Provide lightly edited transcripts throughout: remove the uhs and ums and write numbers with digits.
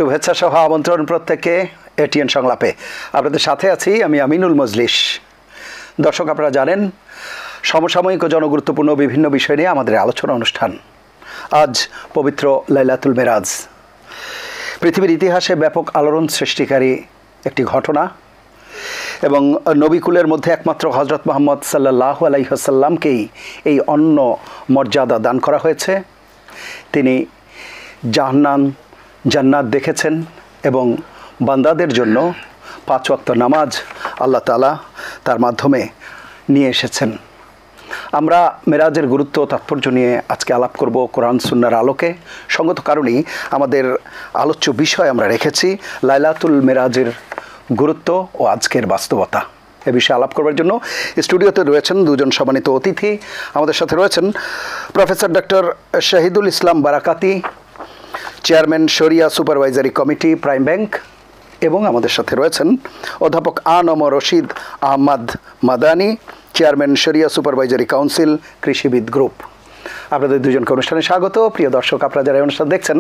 শুভেচ্ছা সহ আমন্ত্রণ প্রত্যেককে এটিএন সংলাপে। আপনাদের সাথে আছি আমি আমিনুল মজলিস। দর্শক, আপনারা জানেন সমসাময়িক ও জনগুরুত্বপূর্ণ বিভিন্ন বিষয় নিয়ে আমাদের আলোচনা অনুষ্ঠান। আজ পবিত্র লাইলাতুল মেরাজ, পৃথিবীর ইতিহাসে ব্যাপক আলোড়ন সৃষ্টিকারী একটি ঘটনা এবং নবিকুলের মধ্যে একমাত্র হজরত মুহাম্মদ সাল্লাল্লাহু আলাইহি ওয়াসাল্লামকেই এই অন্য মর্যাদা দান করা হয়েছে। তিনি জান্নাত দেখেছেন এবং বান্দাদের জন্য 5 ওয়াক্ত নামাজ আল্লাহ তাআলা তার মাধ্যমে নিয়ে এসেছেন। আমরা মেরাজের গুরুত্ব ও তাৎপর্য নিয়ে আজকে আলাপ করব কোরআন সুন্নাহর আলোকে। সঙ্গত কারণেই আমাদের আলোচ্য বিষয় আমরা রেখেছি লাইলাতুল মেরাজের গুরুত্ব ও আজকের বাস্তবতা। এ বিষয়ে আলাপ করবার জন্য স্টুডিওতে রয়েছেন দুজন সম্মানিত অতিথি। আমাদের সাথে রয়েছেন professor doctor Shahidul Islam বারাকাতি, chairman শরিয়া সুপারভাইজারি কমিটি, প্রাইম ব্যাংক, এবং আমাদের সাথে রয়েছেন অধ্যাপক আ.ন.ম রশিদ আহমদ মাদানী, চেয়ারম্যান শরিয়া সুপারভাইজারি কাউন্সিল, কৃষিবিদ গ্রুপ। আপনাদের দুজনকে অনুষ্ঠানে স্বাগত। প্রিয় দর্শক, আপনারা যারা অনুষ্ঠান দেখছেন,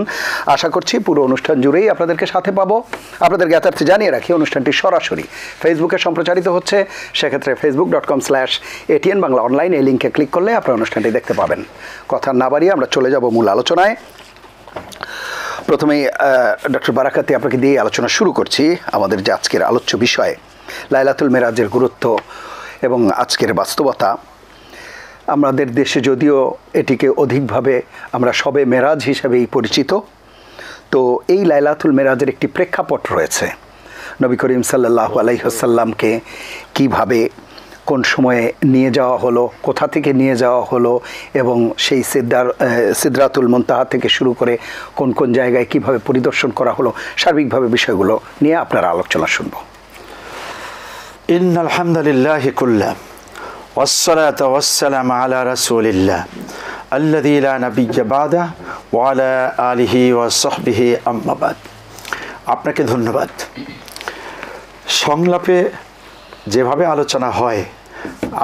আশা করছি পুরো অনুষ্ঠান জুড়েই আপনাদেরকে সাথে পাবো। আপনাদের জ্ঞাতার্থে জানিয়ে রাখি, অনুষ্ঠানটি সরাসরি ফেসবুকে সম্প্রচারিত হচ্ছে। সেক্ষেত্রে facebook.com/ATN বাংলা অনলাইন এই লিঙ্কে ক্লিক করলে আপনারা অনুষ্ঠানটি দেখতে পাবেন। কথা না বাড়িয়ে আমরা চলে যাব মূল আলোচনায়। প্রথমেই ডক্টর বারাকাতি, আপনাকে দিয়ে আলোচনা শুরু করছি। আমাদের যে আজকের আলোচ্য বিষয় লাইলাতুল মেরাজের গুরুত্ব এবং আজকের বাস্তবতা। আমাদের দেশে যদিও এটিকে অধিকভাবে আমরা সবে মেরাজ হিসেবেই পরিচিত, তো এই লাইলাতুল মেরাজের একটি প্রেক্ষাপট রয়েছে। নবী করিম সাল্লাল্লাহু আলাইহি ওয়াসাল্লামকে কীভাবে কোন সময়ে নিয়ে যাওয়া হলো, কোথা থেকে নিয়ে যাওয়া হলো, এবং সেই সিদরাতুল মুনতাহা থেকে শুরু করে কোন কোন জায়গায় কিভাবে পরিদর্শন করা হলো, সার্বিকভাবে বিষয়গুলো নিয়ে আপনার আলোচনা শুনব। ইন্নাল হামদুলিল্লাহি কুল্লাহ ওয়াসসালাতু ওয়াসসালামু আলা রাসূলিল্লাহ আল্লাযী লা নাবিয়্যা বাদা ওয়া আলা আলিহি ওয়া সাহবিহি আম্মা বাদ। আপনাকে ধন্যবাদ। সংলাপে যেভাবে আলোচনা হয়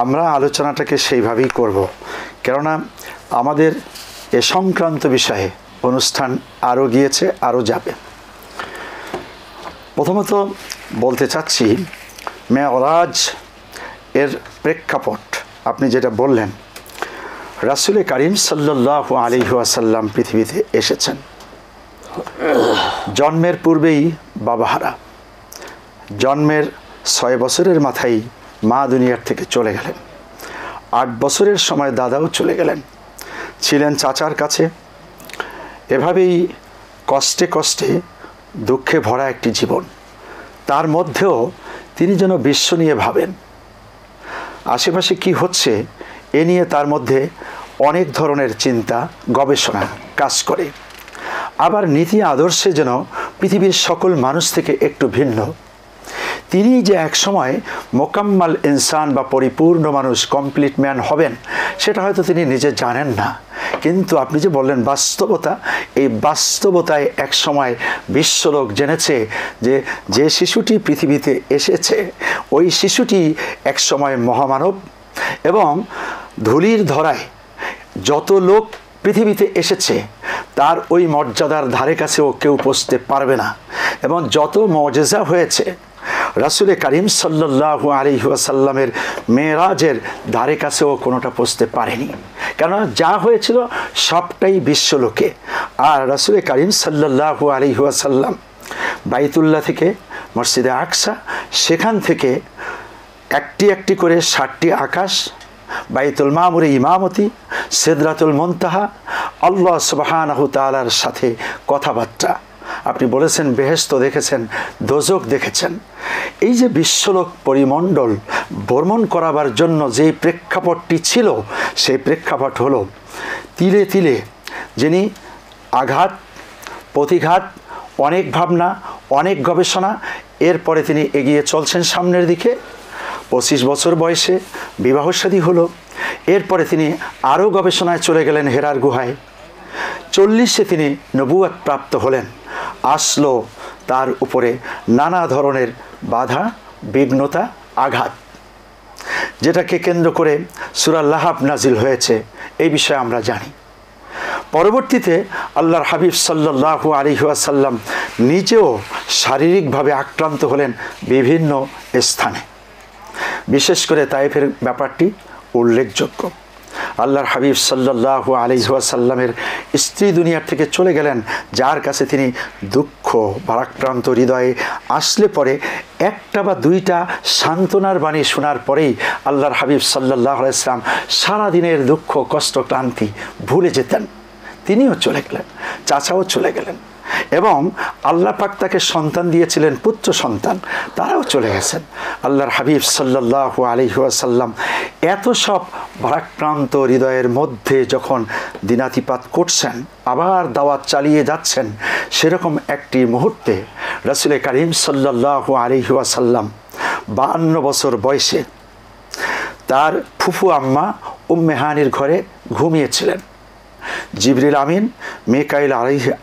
আমরা আলোচনাটাকে সেইভাবেই করব, কেননা আমাদের এ সংক্রান্ত বিষয়ে অনুষ্ঠান আরও গিয়েছে, আরও যাবে। প্রথমত বলতে চাচ্ছি মেরাজ এর প্রেক্ষাপট। আপনি যেটা বললেন, রাসূল কারীম সাল্লাল্লাহু আলাইহি ওয়াসাল্লাম পৃথিবীতে এসেছেন। জন্মের পূর্বেই বাবাহারা, জন্মের 6 বছরের মাথায় মা দুনিয়ার থেকে চলে গেলেন। 8 বছরের সময় দাদাও চলে গেলেন, ছিলেন চাচার কাছে। এভাবেই কষ্টে কষ্টে দুঃখে ভরা একটি জীবন। তার মধ্যেও তিনি যেন বিশ্ব নিয়ে ভাবেন, আশেপাশে কি হচ্ছে এ নিয়ে তার মধ্যে অনেক ধরনের চিন্তা গবেষণা কাজ করে। আবার নীতি আদর্শে যেন পৃথিবীর সকল মানুষ থেকে একটু ভিন্ন। তিনি যে এক সময় মোকাম্মাল ইনসান বা পরিপূর্ণ মানুষ, কমপ্লিট ম্যান হবেন, সেটা হয়তো তিনি নিজে জানেন না। কিন্তু আপনি যে বললেন বাস্তবতা, এই বাস্তবতায় এক সময় বিশ্বলোক জেনেছে যে শিশুটি পৃথিবীতে এসেছে, ওই শিশুটি এক সময় মহামানব, এবং ধুলির ধরায় যত লোক পৃথিবীতে এসেছে তার ওই মর্যাদার ধারে কাছেও কেউ পৌঁছতে পারবে না। এবং যত মুজিজা হয়েছে রাসূল কারীম সাল্লাল্লাহু আলাইহি ওয়াসাল্লামের মেরাজের ধারে কাছেও কোনোটা পৌঁছতে পারেনি, কেননা যা হয়েছিল সবটাই বিশ্বলোকে। আর রাসূল কারীম সাল্লাল্লাহু আলাইহি ওয়াসাল্লাম বাইতুল্লাহ থেকে মসজিদে আকসা, সেখান থেকে একটি একটি করে 7টি আকাশ, বাইতুল মামুরে ইমামতি, সিদরাতুল মুনতাহা, আল্লাহ সুবহানাহু তাআলার সাথে কথাবার্তা। আপনি বলেছেন বেহেশত দেখেছেন, দোজখ দেখেছেন। এই যে বিশ্বলোক পরিমণ্ডল ভ্রমণ করাবার জন্য যে প্রেক্ষাপটটি ছিল, সেই প্রেক্ষাপট হলো তিলে তিলে যিনি আঘাত প্রতিঘাত, অনেক ভাবনা, অনেক গবেষণা, এরপরে তিনি এগিয়ে চলছেন সামনের দিকে। 25 বছর বয়সে বিবাহশাদী হলো। এরপরে তিনি আরও গবেষণায় চলে গেলেন হেরার গুহায়। 40-এ তিনি নবুয়ত প্রাপ্ত হলেন। আসলো তার উপরে নানা ধরনের বাধা, বিঘ্নতা, আঘাত, যেটাকে কেন্দ্র করে সূরা লাহাব নাজিল হয়েছে, এই বিষয়ে আমরা জানি। পরবর্তীতে আল্লাহর হাবিব সাল্লাল্লাহু আলাইহি ওয়াসাল্লাম নিজেও শারীরিকভাবে আক্রান্ত হলেন বিভিন্ন স্থানে। বিশেষ করে তায়েফের ব্যাপারটি উল্লেখযোগ্য। আল্লাহর হাবিব সাল্লাল্লাহু আলাইহি ওয়াসাল্লামের স্ত্রী দুনিয়ার থেকে চলে গেলেন, যার কাছে তিনি দুঃখ ভারাক্রান্ত হৃদয়ে আসলে পরে একটা বা দুইটা সান্ত্বনার বাণী শোনার পরেই আল্লাহর হাবিব সাল্লাল্লাহু আলাইহি ওয়াসাল্লাম সারাদিনের দুঃখ কষ্ট ক্লান্তি ভুলে যেতেন। তিনিও চলে গেলেন, চাচাও চলে গেলেন, এবং আল্লাহ পাক তাকে সন্তান দিয়েছিলেন, পুত্র সন্তান, তারাও চলে গেছেন। আল্লাহর হাবিব সাল্লাল্লাহু আলাইহি ওয়াসাল্লাম এত সব ভারাক্রান্ত হৃদয়ের মধ্যে যখন দিনাতিপাত করছেন, আবার দাওয়াত চালিয়ে যাচ্ছেন, সেরকম একটি মুহূর্তে রাসূল কারীম সাল্লাল্লাহু আলাইহি ওয়াসাল্লাম 52 বছর বয়সে তার ফুফু আম্মা উম্মে হানির ঘরে ঘুমিয়েছিলেন। জিবরিল আমিন, মিকাইল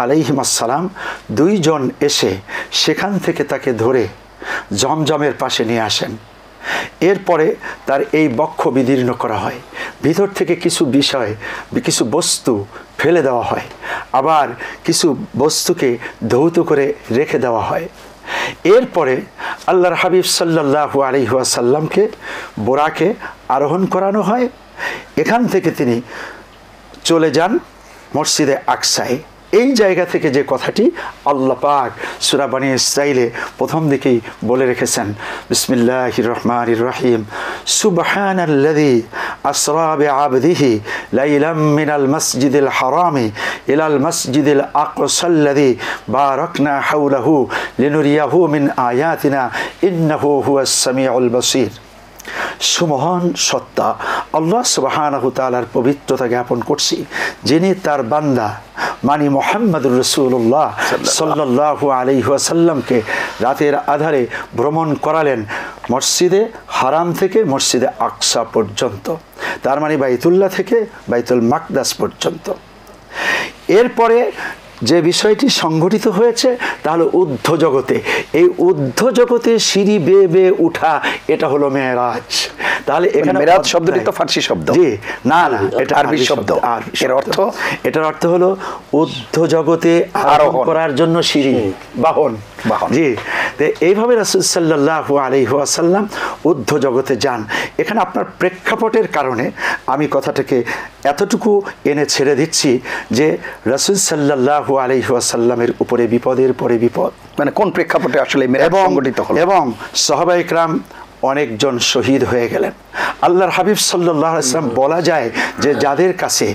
আলাইহিমাসসালাম দুইজন এসে সেখান থেকে তাকে ধরে জমজমের পাশে নিয়ে আসেন। এরপরে তার এই বক্ষ বিদীর্ণ করা হয়, ভিতর থেকে কিছু বিষয় কিছু বস্তু ফেলে দেওয়া হয়, আবার কিছু বস্তুকে ধৌত করে রেখে দেওয়া হয়। এরপরে আল্লাহর হাবিব সাল্লাল্লাহু আলাইহি ওয়াসাল্লামকে বোরাকে আরোহণ করানো হয়। এখান থেকে তিনি চলে যান মসজিদে আকসায়। এই জায়গা থেকে যে কথাটি আল্লাহ পাক সূরা বনী ইসরাঈলে প্রথম দিকেই বলে রেখেছেন, বিসমিল্লাহির রহমানির রহিম, সুবহানাল্লাযী আসরা বিআবদিহি লাইলাম মিনাল মাসজিদিল হারামি ইলাল মাসজিদিল আকসাল্লাযী বারাকনা হাওলাহু লিনুরিয়াহু মিন আয়াতিনা ইন্নাহু হুয়াস সামিউল বাসীর। সুমহান সত্তা আল্লাহ সুবহানাহু তাআলার পবিত্রতা জ্ঞাপন করছি, যিনি তার বান্দা মানি মুহাম্মদুর রাসূলুল্লাহ সাল্লাল্লাহু আলাইহি ওয়াসাল্লামকে রাতের আধারে ভ্রমণ করালেন মসজিদে হারাম থেকে মসজিদে আকসা পর্যন্ত, তার মানে বাইতুল্লাহ থেকে বাইতুল মাকদাস পর্যন্ত। এরপরে যে বিষয়টি সংঘটিত হয়েছে তা হলো ঊর্ধ্ব জগতে। এই ঊর্ধ্ব জগতে সিঁড়ি বেয়ে বেয়ে উঠা, এটা হলো মেরাজ। তাহলে এখানে মেরাজ শব্দটি তো ফার্সি শব্দ। জি, না না, এটা আরবি শব্দ। আর এর অর্থ, এটার অর্থ হলো ঊর্ধ্ব জগতে আরোহণ করার জন্য সিঁড়ি, বাহন। জি, তো এইভাবে রাসূল সাল্লাল্লাহু আলাইহি ওয়াসাল্লাম ঊর্ধ্ব জগতে যান। এখানে আপনার প্রেক্ষাপটের কারণে আমি কথাটাকে এতটুকু এনে ছেড়ে দিচ্ছি যে রাসূল সাল্লাল্লাহু আলাইহি ওয়াসাল্লামের উপরে বিপদের পরে বিপদ, মানে কোন প্রেক্ষাপটে আসলে মেরাজ সংঘটিত হলো, এবং সাহাবায়ে কেরাম অনেকজন শহীদ হয়ে গেলেন। আল্লাহর হাবিব সাল্লাল্লাহু আলাইহি ওয়াসাল্লাম বলা যায় যে যাদের কাছে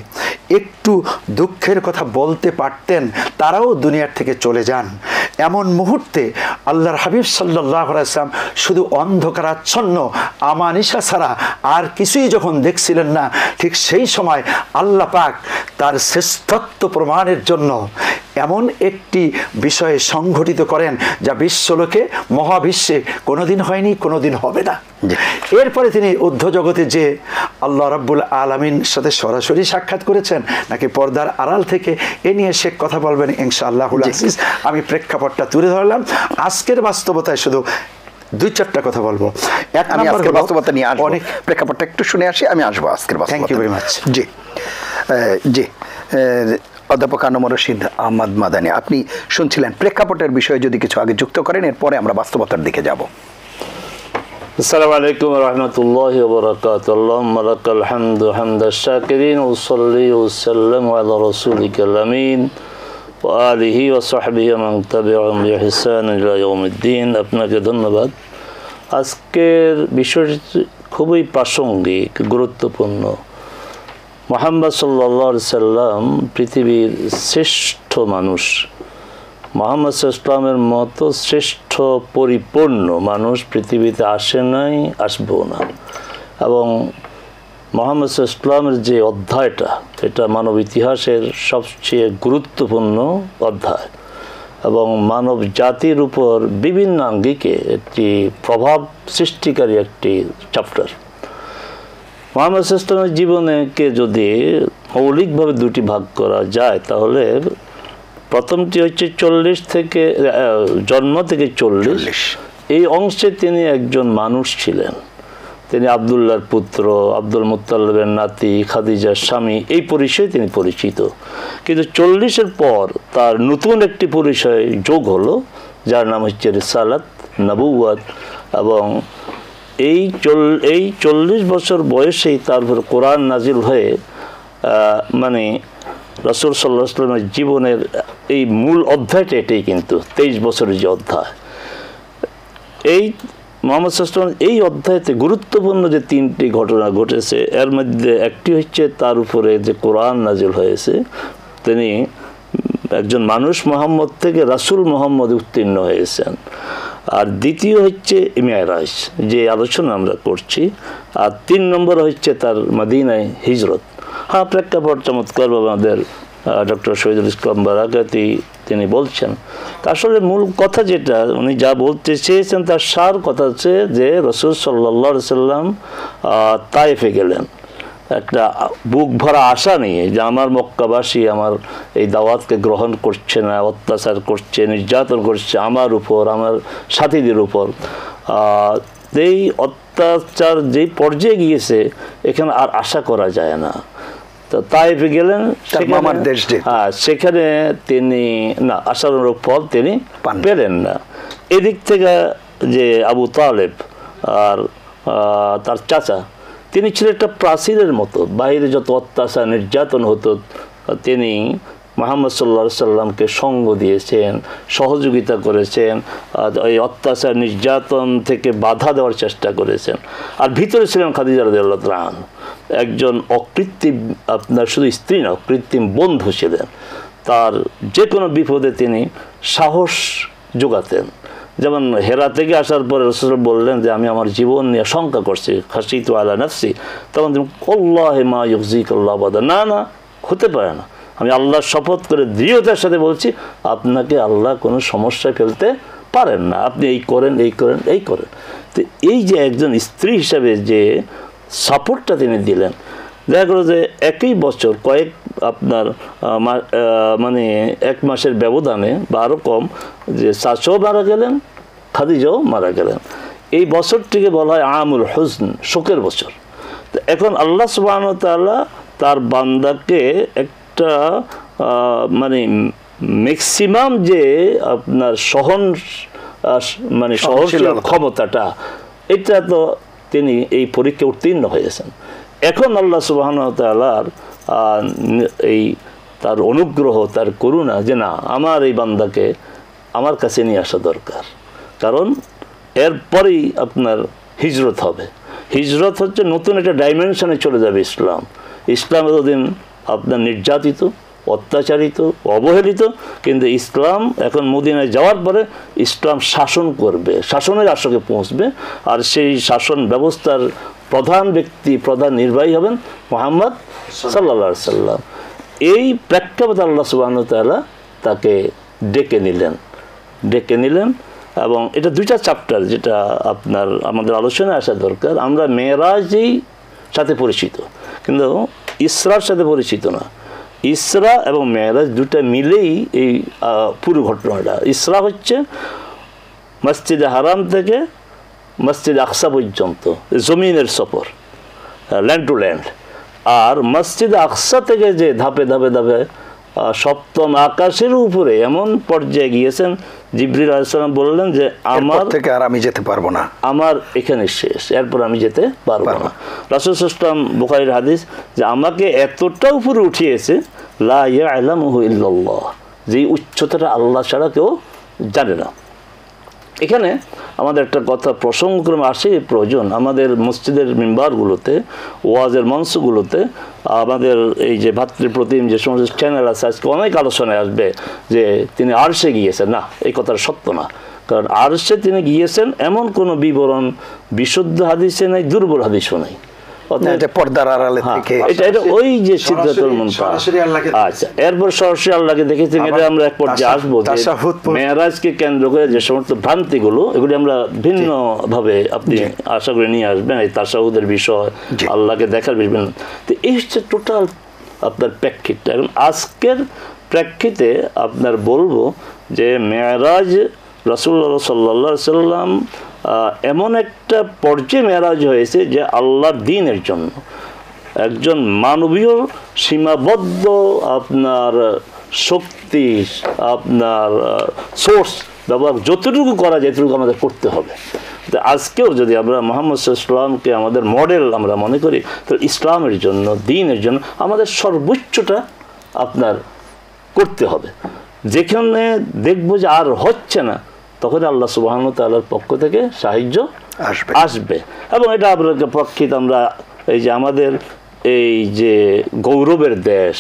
একটু দুঃখের কথা বলতে পারতেন তারাও দুনিয়ার থেকে চলে যান। এমন মুহূর্তে আল্লাহর হাবিব সাল্লাল্লাহু আলাইহি ওয়াসাল্লাম শুধু অন্ধকারাচ্ছন্ন আমানিশা ছাড়া আর কিছুই যখন দেখছিলেন না, ঠিক সেই সময় আল্লাহ পাক তার শ্রেষ্ঠত্ব প্রমাণের জন্য এমন একটি বিষয়ে সংঘটিত করেন যা বিশ্বলোকে মহাবিশ্বে কোনোদিন হয়নি, কোনোদিন হবে না। এরপরে তিনি ঊর্ধ্ব জগতে যে আল্লাহ রাব্বুল আলামিন সাথে সরাসরি সাক্ষাৎ করেছেন নাকি পর্দার আড়াল থেকে, এ নিয়ে সে কথা বলবেন ইনশাআল্লাহুল আজিজ। আমি প্রেক্ষাপটটা তুলে ধরলাম। আজকের বাস্তবতায় শুধু 2-4টা কথা বলবো। এক নম্বর বাস্তবতা নিয়ে আসবো, অনেক প্রেক্ষাপটটা একটু শুনে আসি, আমি আসবো আজকের বাস্তবতা। Thank you very much. জি জি, অধ্যাপক আনম রশিদ আহমদ মাদানী, আপনি শুনছিলেন প্রেক্ষাপটের বিষয়ে যদি কিছু আগে যুক্ত করেন, এরপরে আমরা বাস্তবতার দিকে যাব। আসসালামু আলাইকুম ওয়া রাহমাতুল্লাহি ওয়া বারাকাতুহু। আল্লাহুম্মা লাকাল হামদু হামদাশ শাকিরিন ওয়া সাল্লি ওয়া সাল্লাম আলা রাসূলিকাল আমিন ওয়া আলিহি ওয়া সাহবিহি মান তাবি'আহুম বিইহসান ইলা ইয়াউমিদ্দিন। আপনাকে ধন্যবাদ। আজকের বিষয়টি খুবই প্রাসঙ্গিক, গুরুত্বপূর্ণ। মুহাম্মদ সাল্লাল্লাহু আলাইহি সাল্লাম পৃথিবীর শ্রেষ্ঠ মানুষ। মুহাম্মদ সাল্লামের মতো শ্রেষ্ঠ পরিপূর্ণ মানুষ পৃথিবীতে আসে নাই, আসবেও না। এবং মুহাম্মদ সাল্লামের যে অধ্যায়টা, এটা মানব ইতিহাসের সবচেয়ে গুরুত্বপূর্ণ অধ্যায় এবং মানব জাতির উপর বিভিন্ন আঙ্গিকে একটি প্রভাব সৃষ্টিকারী একটি চ্যাপ্টার। মুহাম্মদ সাল্লামের জীবনকে যদি মৌলিকভাবে দুটি ভাগ করা যায়, তাহলে প্রথমটি হচ্ছে 40 থেকে জন্ম থেকে 40, এই অংশে তিনি একজন মানুষ ছিলেন। তিনি আব্দুল্লাহর পুত্র, আব্দুল মুত্তালিবের নাতি, খাদিজার স্বামী, এই পরিচয়ে তিনি পরিচিত। কিন্তু 40-এর পর তার নতুন একটি পরিচয় যোগ হলো, যার নাম হচ্ছে রিসালাত, নবুওয়াত। এবং এই 40 বছর বয়সেই তার উপর কোরআন নাজিল হয়ে মানে রাসূল সাল্লাল্লাহু আলাইহি ওয়াসাল্লামের জীবনের এই মূল অধ্যায়টা এটাই, কিন্তু 23 বছরের যে অধ্যায়, এই মুহাম্মদ সাল্লাল্লাহু আলাইহি ওয়াসাল্লাম এই অধ্যায়তে গুরুত্বপূর্ণ যে 3টি ঘটনা ঘটেছে, এর মধ্যে একটি হচ্ছে তার উপরে যে কোরআন নাজিল হয়েছে, তিনি একজন মানুষ মুহাম্মদ থেকে রাসূল মুহাম্মদ উত্তীর্ণ হয়েছেন। আর দ্বিতীয় হচ্ছে মেরাজ, যে আলোচনা আমরা করছি। আর 3 নম্বর হচ্ছে তার মদিনায় হিজরত। হ্যাঁ, প্রেক্ষাপট চমৎকারভাবে আমাদের ডক্টর শহীদুল ইসলাম বারাকাতি তিনি বলছেন। আসলে মূল কথা যেটা উনি যা বলতে চেয়েছেন তার সার কথা হচ্ছে যে রাসূল সাল্লাল্লাহু আলাইহি সাল্লাম তায়েফে গেলেন একটা বুক ভরা আশা নিয়ে, যে আমার মক্কাবাসী আমার এই দাওয়াতকে গ্রহণ করছে না, অত্যাচার করছে, নির্যাতন করছে আমার উপর, আমার সাথীদের উপর। এই অত্যাচার যেই পর্যায়ে গিয়েছে, এখানে আর আশা করা যায় না। তো তাইফে গেলেন, সেখানে তিনি না আশানুরূপ ফল তিনি পেলেন না। এদিক থেকে যে আবু তালেব আর তার চাচা, তিনি ছিলেন একটা প্রাচীরের মতো, বাইরে যত অত্যাচার নির্যাতন হতো তিনি মুহাম্মদ সাল্লাল্লাহু আলাইহি সাল্লামকে সঙ্গ দিয়েছেন, সহযোগিতা করেছেন, এই অত্যাচার নির্যাতন থেকে বাধা দেওয়ার চেষ্টা করেছেন। আর ভিতরে ছিলেন খাদিজা রাদিয়াল্লাহু তাআলা আনহা, একজন অকৃত্রিম, আপনার শুধু স্ত্রী না, অকৃত্রিম বন্ধু ছিলেন। তার যে কোনো বিপদে তিনি সাহস যোগাতেন। যেমন হেরা থেকে আসার পরে রাসূল বললেন যে আমি আমার জীবন নিয়ে শঙ্কা করছি, খাশিতু আলা নাফসি, তখন তিনি আল্লাহি মা ইউযিকাল্লাহু আবাদা, না না, হতে পারে না, আমি আল্লাহর শপথ করে দৃঢ়তার সাথে বলছি আপনাকে আল্লাহ কোনো সমস্যায় ফেলতে পারেন না, আপনি এই করেন, এই করেন, এই করেন। তো এই যে একজন স্ত্রী হিসাবে যে সাপোর্টটা তিনি দিলেন, দেখা গেল যে একই বছর কয়েক আপনার মানে 1 মাসের ব্যবধানে বা আরও কম, যে চাচাও মারা গেলেন, খাদিজাও মারা গেলেন। এই বছরটিকে বলা হয় আমুল হুজন, শোকের বছর। তো এখন আল্লাহ সুবহানাহু ওয়া তাআলা তার বান্দাকে একটা মানে ম্যাক্সিমাম যে আপনার সহনশীল ক্ষমতাটা, এটা তো তিনি এই পরীক্ষা উত্তীর্ণ হয়েছেন। এখন আল্লাহ সুবহানাহু ওয়া তাআলার এই তার অনুগ্রহ, তার করুণা, যে না, আমার এই বান্দাকে আমার কাছে নিয়ে আসা দরকার, কারণ এরপরেই আপনার হিজরত হবে। হিজরত হচ্ছে নতুন একটা ডাইমেনশনে চলে যাবে ইসলাম। ইসলাম এতদিন আপনার নির্যাতিত, অত্যাচারিত, অবহেলিত, কিন্তু ইসলাম এখন মদিনায় যাওয়ার পরে ইসলাম শাসন করবে, শাসনের আসরে পৌঁছবে। আর সেই শাসন ব্যবস্থার প্রধান ব্যক্তি, প্রধান নির্বাহী হবেন মুহাম্মদ সাল্লাল্লাহু আলাইহি সাল্লাম। এই প্রেক্ষাপটে আল্লাহ সুবহানাহু ওয়া তাআলা তাকে ডেকে নিলেন। এবং এটা 2টা চ্যাপ্টার, যেটা আপনার আমাদের আলোচনায় আসা দরকার। আমরা মেরাজের সাথে পরিচিত, কিন্তু ইসরার সাথে পরিচিত না। ইসরা এবং মেরাজ দুটা মিলেই এই পুরো ঘটনাটা। ইসরা হচ্ছে মসজিদে হারাম থেকে মসজিদ আকসা পর্যন্ত জমিনের সফর, ল্যান্ড টু ল্যান্ড। আর মসজিদ আকসা থেকে যে ধাপে ধাপে ধাপে 7ম আকাশের উপরে এমন পর্যায়ে গিয়েছেন, জিবরিল আলাইহিস সালাম বললেন যে আমার থেকে আর আমি যেতে পারবো না, আমার এখানে শেষ, এরপর আমি যেতে পারবো না। রাসূল সাল্লাল্লাহু আলাইহি ওয়াসাল্লাম, বুখারীর হাদিস, যে আমাকে এতটা উপরে উঠিয়েছে, লা ইয়ালামুহু ইল্লাল্লাহ, যে উচ্চতাটা আল্লাহ ছাড়া কেউ জানে না। এখানে আমাদের একটা কথা প্রসঙ্গক্রমে আসে প্রয়োজন। আমাদের মসজিদের মিম্বারগুলোতে, ওয়াজের মঞ্চগুলোতে, আমাদের এই যে ভাতৃপ্রতিম যে সমস্ত চ্যানেল আছে, আজকে অনেক আলোচনায় আসবে যে তিনি আরশে গিয়েছেন। না, এই কথাটা সত্য না। কারণ আরশে তিনি গিয়েছেন এমন কোনো বিবরণ বিশুদ্ধ হাদিসে নাই, দুর্বল হাদিসও নাই। এরপর সরাসরি আল্লাহকে দেখেছেন। এটা আমরা এক পর্যায়ে আসবো, মেরাজকে কেন্দ্র করে যে সমস্ত ভ্রান্তিগুলো, এগুলি আমরা ভিন্ন ভাবে আপনি আশা করে নিয়ে আসবেন। এই তাশাহুদের বিষয়, আল্লাহকে দেখার বিষয়, তো এই হচ্ছে টোটাল আপনার প্রেক্ষিতটা। এখন আজকের প্রেক্ষিতে আপনার বলবো যে মেরাজ রাসূলুল্লাহ সাল্লাল্লাহু আলাইহি সাল্লাম এমন একটা পর্যায়ে মেরাজ হয়েছে যে আল্লাহর দ্বীনের জন্য একজন মানবীয় সীমাবদ্ধ আপনার শক্তি, আপনার সোর্স ব্যবহার যতটুকু করা যায় এতটুকু আমাদের করতে হবে। আজকেও যদি আমরা মুহাম্মদ সাল্লাল্লাহু আলাইহি ওয়াসাল্লামকে আমাদের মডেল আমরা মনে করি, তো ইসলামের জন্য, দ্বীনের জন্য আমাদের সর্বোচ্চটা আপনার করতে হবে। যেখানে দেখবো যে আর হচ্ছে না, তখন আল্লাহ সুবহানাহু ওয়া তাআলার পক্ষ থেকে সাহায্য আসবে। এবং এটা আপনার প্রক্ষিত আমরা এই যে আমাদের এই যে গৌরবের দেশ,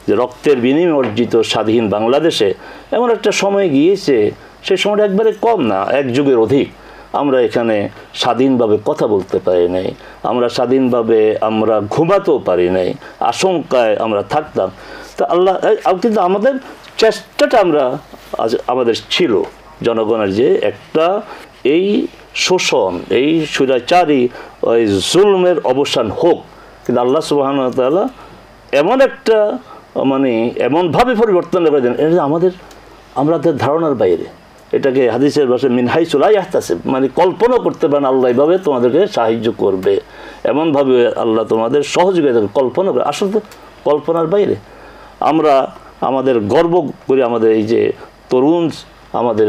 যে রক্তের বিনিময়ে অর্জিত স্বাধীন বাংলাদেশে এমন একটা সময় গিয়েছে, সেই সময়টা একবারে কম না, এক যুগের অধিক আমরা এখানে স্বাধীনভাবে কথা বলতে পারি নাই, আমরা স্বাধীনভাবে আমরা ঘুমাতেও পারি নাই, আশঙ্কায় আমরা থাকতাম। তো আল্লাহ কিন্তু আমাদের চেষ্টাটা আমাদের ছিল জনগণের যে একটা এই শোষণ, এই স্বৈরাচারী ওই জুলমের অবসান হোক। কিন্তু আল্লাহ সুবহানাহু ওয়া তাআলা এমন একটা মানে এমনভাবে পরিবর্তন করে দেন, এটা আমাদের ধারণার বাইরে। এটাকে হাদিসের ভাষায় মিন হাইসু লা ইয়াহতাসিব, মানে কল্পনা করতে পারেন আল্লাহ এইভাবে তোমাদেরকে সাহায্য করবে, এমনভাবে আল্লাহ তোমাদের সহযোগিতা কল্পনা করে, আসলে তো কল্পনার বাইরে। আমরা আমাদের গর্ব করি আমাদের এই যে তরুণ আমাদের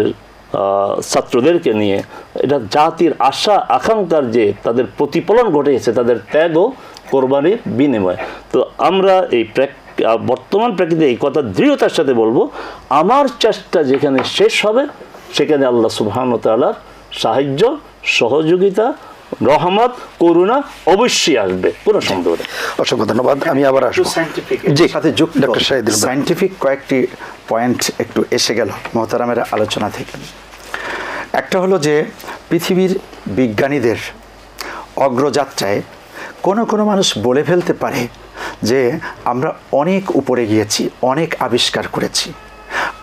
ছাত্রদেরকে নিয়ে, এটা জাতির আশা আকাঙ্ক্ষার যে তাদের প্রতিফলন ঘটেছে, তাদের ত্যাগ ও কোরবানির বিনিময়। তো আমরা এই বর্তমান প্রেক্ষিতে এই কথা দৃঢ়তার সাথে বলবো, আমার চেষ্টা যেখানে শেষ হবে সেখানে আল্লাহ সুবহানাহু ওয়া তাআলার সাহায্য, সহযোগিতা, রহমত, করুণা অবশ্যই আসবে, কোনো সন্দেহ নেই। অসংখ্য ধন্যবাদ। আমি আবার আসবো সাথে ডক্টর শাহিদুল সায়েন্টিফিক কয়েকটি পয়েন্ট একটু এসে গেল মোহতারামের আলোচনা থেকে। একটা হলো যে পৃথিবীর বিজ্ঞানীদের অগ্রযাত্রায় কোনো মানুষ বলে ফেলতে পারে যে আমরা অনেক উপরে গিয়েছি, অনেক আবিষ্কার করেছি,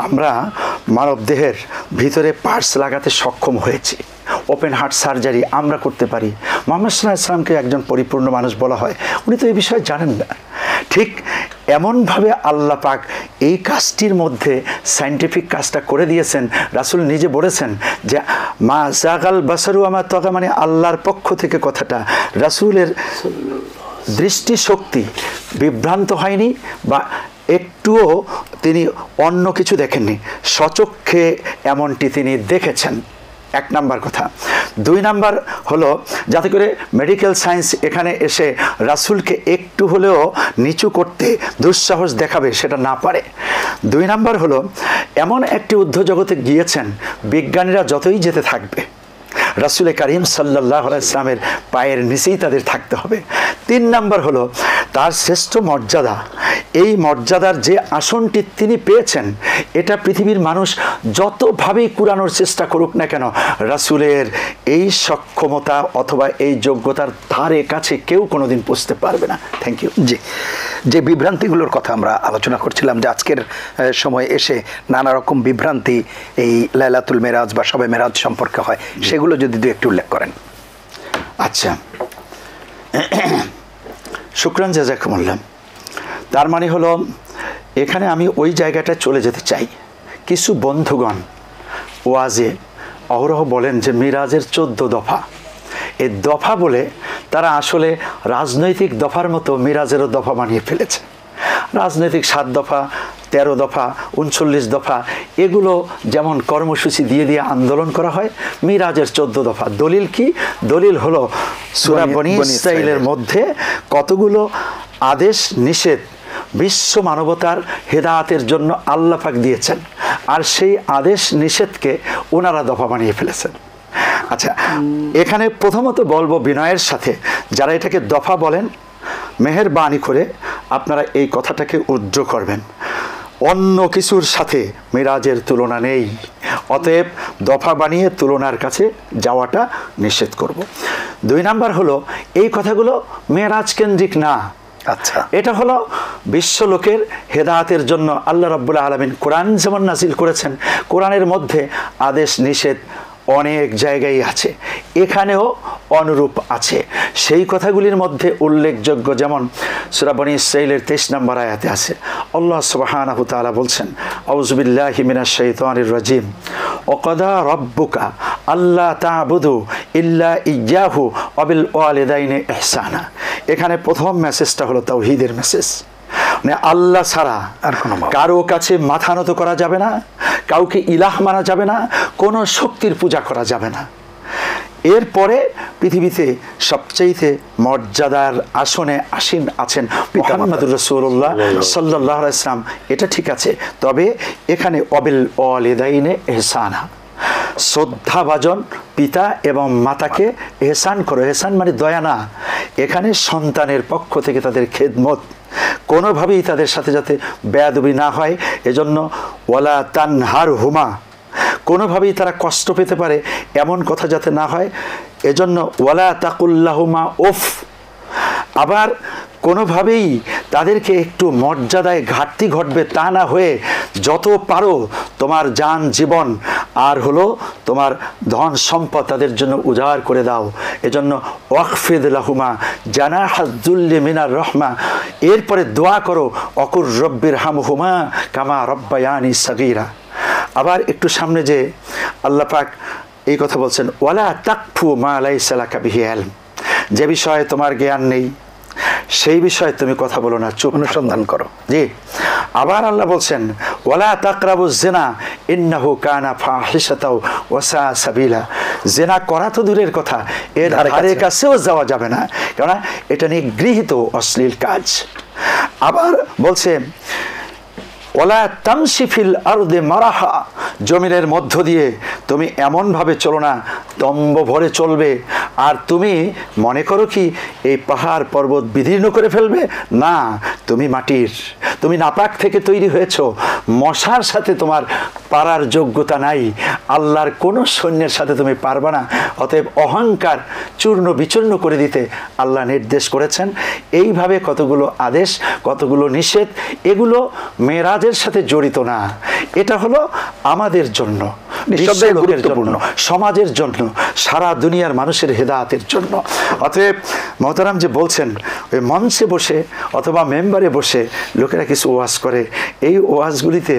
আমরা মানবদেহের ভিতরে পার্টস লাগাতে সক্ষম হয়েছি, ওপেন হার্ট সার্জারি আমরা করতে পারি। মুহাম্মদ সাল্লাল্লাহু আলাইহি ওয়াসাল্লামকে একজন পরিপূর্ণ মানুষ বলা হয়, উনি তো এই বিষয়ে জানেন না। ঠিক এমনভাবে আল্লাহ পাক এই কাজটির মধ্যে সায়েন্টিফিক কাজটা করে দিয়েছেন। রাসূল নিজে বলেছেন যে মা জাগাল বাসারু আমা তাগা, মানে আল্লাহর পক্ষ থেকে কথাটা, রাসূলের দৃষ্টিশক্তি বিভ্রান্ত হয়নি বা একটুও তিনি অন্য কিছু দেখেননি, স্বচক্ষে এমনটি তিনি দেখেছেন। এক নাম্বার কথা। দুই নাম্বার হলো যাতে করে মেডিকেল সায়েন্স এখানে এসে রাসূলকে একটু হলেও নিচু করতে দুঃসাহস দেখাবে সেটা না পারে। দুই নাম্বার হলো এমন একটি ঊর্ধ্বজগতে গিয়েছেন, বিজ্ঞানীরা যতই যেতে থাকবে রাসূল করিম সাল্লাল্লাহু আলাইহি ওয়াসাল্লামের পায়ের নিচেই তাদের থাকতে হবে। তিন নাম্বার হলো তার শ্রেষ্ঠ মর্যাদা, এই মর্যাদার যে আসনটি তিনি পেয়েছেন, এটা পৃথিবীর মানুষ যতভাবেই কুরানোর চেষ্টা করুক না কেন, রাসূলের এই সক্ষমতা অথবা এই যোগ্যতার ধারে কাছে কেউ কোনোদিন পৌঁছতে পারবে না। Thank you. জি, যে বিভ্রান্তিগুলোর কথা আমরা আলোচনা করছিলাম, যে আজকের সময় এসে নানা রকম বিভ্রান্তি এই লাইলাতুল মেরাজ বা শবে মেরাজ সম্পর্কে হয়, সেগুলো যদি একটু উল্লেখ করেন। আচ্ছা, শুকরান জাযাকুমুল্লাহ। তার মানে হলো এখানে আমি ওই জায়গাটা চলে যেতে চাই। কিছু বন্ধুগণ ওয়াজে অহরহ বলেন যে মিরাজের 14 দফা, এই দফা বলে তারা আসলে রাজনৈতিক দফার মতো মিরাজেরও দফা বানিয়ে ফেলেছে। রাজনৈতিক 7 দফা, 13 দফা, 39 দফা, এগুলো যেমন কর্মসূচি দিয়ে দিয়ে আন্দোলন করা হয়, মিরাজের 14 দফা। দলিল কি? দলিল হলো সূরা বনী ইসরাঈলের মধ্যে কতগুলো আদেশ নিষেধ বিশ্ব মানবতার হেদায়েতের জন্য আল্লাহ পাক দিয়েছেন, আর সেই আদেশ নিষেধকে ওনারা দফা বানিয়ে ফেলেছেন। আচ্ছা, এখানে প্রথমত বলবো বিনয়ের সাথে, যারা এটাকে দফা বলেন, মেহেরবানি করে আপনারা এই কথাটাকে উদ্র করবেন। অন্য কিছুর সাথে মিরাজের তুলনা নেই, অতএব দফা বানিয়ে তুলনার কাছে যাওয়াটা নিষেধ করব। 2 নাম্বার হলো এই কথাগুলো মেরাজ কেন্দ্রিক না। আচ্ছা, এটা হলো বিশ্ব লোকের হেদায়েতের জন্য আল্লাহ রাব্বুল আলামিন কোরআন যেমন নাজিল করেছেন, কোরআনের মধ্যে আদেশ নিষেধ অনেক জায়গায় আছে, এখানেও অনুরূপ আছে। সেই কথাগুলির মধ্যে উল্লেখযোগ্য যেমন সূরা বনী ইসরাঈলের 23 নম্বর আয়াতে আছে, আল্লাহ সুবহানাহু ওয়া তাআলা বলছেন, আউযু বিল্লাহি মিনাশ শাইতানির রাজিম, ওয়াকাদা রাব্বুকা আল্লাহ তা'বুদু ইল্লা ইয়্যাহু ওয়া বিল ওয়ালিদাইনি ইহসানা। এখানে প্রথম মেসেজটা হলো তাওহীদের মেসেজ, মানে আল্লাহ ছাড়া আর কোনো কারো কাছে মাথা নত করা যাবে না, কাউকে ইলাহ মানা যাবে না, কোনো শক্তির পূজা করা যাবে না। এরপরে পৃথিবীতে সবচেয়ে মর্যাদার আসনে আসীন আছেন মুহাম্মদুর রাসূলুল্লাহ সাল্লাল্লাহু আলাইহি ওয়াসাল্লাম, এটা ঠিক আছে। তবে এখানে ওয়াবিল ওয়ালিদাইনি ইহসানা, শ্রদ্ধাভাজন পিতা এবং মাতাকে এহসান করো। এহসান মানে দয়া না, এখানে সন্তানের পক্ষ থেকে তাদের খেদমত, কোনোভাবেই তাদের সাথে যাতে বেয়াদবি না হয়, এজন্য ওয়ালা তানহারহুমা, কোনোভাবেই তারা কষ্ট পেতে পারে এমন কথা যাতে না হয়, এজন্য ওয়ালা তাকুল্লাহুমা উফ। আবার কোনোভাবেই তাদেরকে একটু মর্যাদায় ঘাটতি ঘটবে তা না হয়ে যত পারো তোমার জান জীবন আর হলো তোমার ধন সম্পদ তাদের জন্য উজাড় করে দাও। এজন্য ওয়াকফিদ লাহুমা জানাহাজ যুল্লি মিনার রহমা। এরপরে দোয়া করো অকুর রব্বির হামহুমা কামা রব্বায়ানি সাগীরা। আবার একটু সামনে যে আল্লাহ পাক এই কথা বলছেন, ওয়ালা তাকফু মা লাইসা লাকা বিহি ইলম, যে বিষয়ে তোমার জ্ঞান নেই সেই বিষয়ে তুমি কথা বলো না, চুপ অনুসন্ধান করো। জি। আবার আল্লাহ বলছেন ওয়ালা তাকরাবুজ জিনা ইন্নাহু কানা ফাহিশাতাও ওয়া সা সাবিলা। জিনা করা তো দূরের কথা, এর ধারে কাছেও যাওয়া যাবে না, কারণ এটা নিগৃহীত অশ্লীল কাজ। আবার বলছে ওয়ালা তামশি ফিল আরদি মারাহা, জমিনের মধ্য দিয়ে তুমি এমনভাবে চলো না দম্ভ ভরে চলবে আর তুমি মনে করো কি এই পাহাড় পর্বত বিদীর্ণ করে ফেলবে, না, তুমি মাটির, তুমি নাপাক থেকে তৈরি হয়েছ, মশার সাথে তোমার পারার যোগ্যতা নাই, আল্লাহর কোনো সৈন্যের সাথে তুমি পারবা না। অতএব অহংকার চূর্ণ বিচূর্ণ করে দিতে আল্লাহ নির্দেশ করেছেন। এইভাবে কতগুলো আদেশ, কতগুলো নিষেধ, এগুলো মেরাজের সাথে জড়িত না, এটা হলো আমাদের জন্য, গুরুত্বপূর্ণ সমাজের জন্য, সারা দুনিয়ার মানুষের হেদায়েতের জন্য। অতএব মহতারাম যে বলছেন ওই মঞ্চে বসে অথবা মেম্বারে বসে লোকেরা কিছু ওয়াজ করে, এই ওয়াজগুলিতে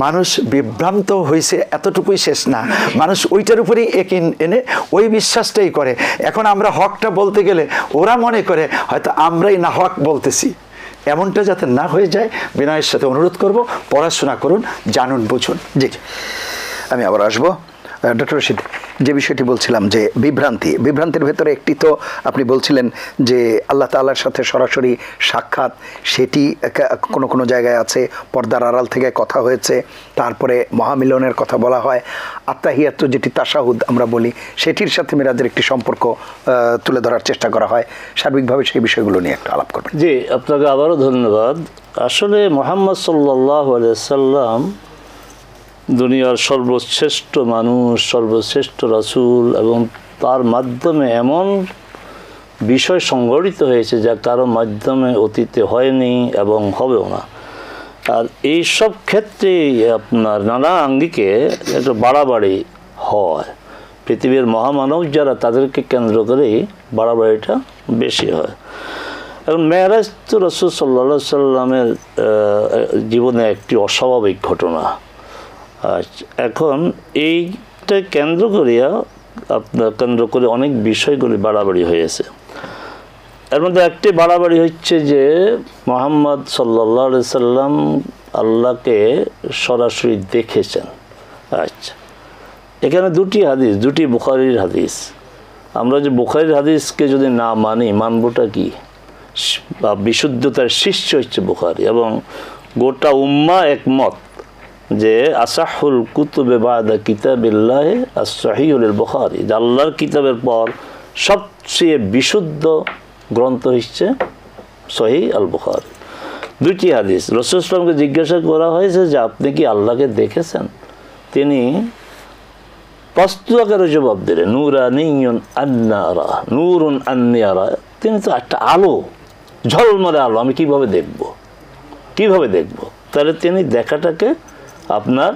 মানুষ বিভ্রান্ত হয়েছে এতটুকুই শেষ না, মানুষ ওইটার উপরেই একিন এনে ওই বিশ্বাসটাই করে। এখন আমরা হকটা বলতে গেলে ওরা মনে করে হয়তো আমরাই না হক বলতেছি, এমনটা যাতে না হয়ে যায় বিনয়ের সাথে অনুরোধ করব, পড়াশোনা করুন, জানুন, বুঝুন। জি, আমি আবার আসবো। ডক্টর রশিদ, যে বিষয়টি বলছিলাম যে বিভ্রান্তির ভেতরে একটি তো আপনি বলছিলেন যে আল্লাহ তাআলার সাথে সরাসরি সাক্ষাৎ, সেটি কোনো কোনো জায়গায় আছে, পর্দার আড়াল থেকে কথা হয়েছে, তারপরে মহামিলনের কথা বলা হয়, আত্তাহিয়াত যেটি তাশাহুদ আমরা বলি, সেটির সাথে মিরাজের একটি সম্পর্ক তুলে ধরার চেষ্টা করা হয়। সার্বিকভাবে সেই বিষয়গুলো নিয়ে একটু আলাপ করবেন। জি, আপনাকে আবারও ধন্যবাদ। আসলে মুহাম্মদ সাল্লাল্লাহু আলাইহি সাল্লাম দুনিয়ার সর্বশ্রেষ্ঠ মানুষ, সর্বশ্রেষ্ঠ রাসূল, এবং তার মাধ্যমে এমন বিষয় সংগঠিত হয়েছে যা কারো মাধ্যমে অতীতে হয়নি এবং হবেও না। আর এই সব ক্ষেত্রে আপনার নানা আঙ্গিকে একটু বাড়াবাড়ি হয়, পৃথিবীর মহামানব যারা তাদেরকে কেন্দ্র করেই বাড়াবাড়িটা বেশি হয়। এবং মেরাজ তো রাসূল সাল্লাল্লাহু আলাইহি সাল্লামের জীবনে একটি অস্বাভাবিক ঘটনা। এখন এইটা কেন্দ্র করে অনেক বিষয়গুলি বাড়াবাড়ি হয়েছে। এর মধ্যে একটি বাড়াবাড়ি হচ্ছে যে মুহাম্মদ সাল্লাল্লাহু আলাইহি সাল্লাম আল্লাহকে সরাসরি দেখেছেন। আচ্ছা, এখানে দুটি বুখারীর হাদিস। আমরা যে বুখারীর হাদিসকে যদি না মানি, মানবটা কি? বা বিশুদ্ধতার শীর্ষ হচ্ছে বুখারী, এবং গোটা উম্মাহ একমত যে আসাহুল কুতুবে বাদা কিতাবিল্লাহি আস-সহিহুল বুখারী, যে আল্লাহর কিতাবের পর সবচেয়ে বিশুদ্ধ গ্রন্থ হচ্ছে সহিহ আল বুখারী। দুইটি হাদিস। রাসূল সাল্লাল্লাহু আলাইহি ওয়াসাল্লামকে জিজ্ঞাসা করা হয়েছে যে আপনি কি আল্লাহকে দেখেছেন? তিনি প্রশ্ন আকারে জবাব দিলেন, নূরানিয়ুন আন্না আরা, নূরুন আন্নী আরা। তিনি তো একটা আলো, ঝলমলে আলো, আমি কিভাবে দেখব? তাহলে তিনি দেখাটাকে আপনার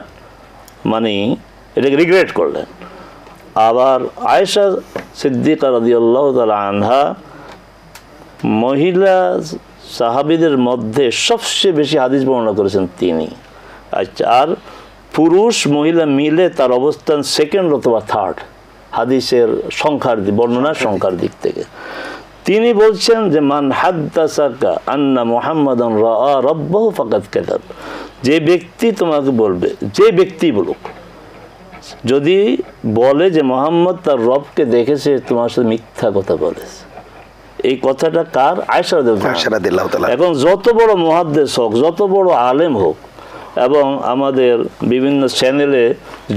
এটাকে রিগ্রেট করলেন। আবার আয়েশা সিদ্দিকা রাদিয়াল্লাহু তাআলা আনহা মহিলা সাহাবীদের মধ্যে সবচেয়ে বেশি হাদিস বর্ণনা করেছেন তিনি। আচ্ছা, আর পুরুষ মহিলা মিলে তার অবস্থান সেকেন্ড অথবা থার্ড হাদিসের সংখ্যার বর্ণনার সংখ্যার দিক থেকে। তিনি বলছেন যে মান হাদ্দাসাকা আন্না মুহাম্মাদান রাআ রাব্বাহু ফাকাদ কাযাব, যে ব্যক্তি তোমাকে বলবে, যে ব্যক্তি বলুক, যদি বলে যে মুহাম্মদ তার রবকে দেখেছে, তোমার সাথে মিথ্যা কথা বলেছে। এই কথাটা কার? আয়েশা রাদিয়াল্লাহু তাআলা। এখন যত বড় মুহাদ্দিস হোক, যত বড় আলেম হোক, এবং আমাদের বিভিন্ন চ্যানেলে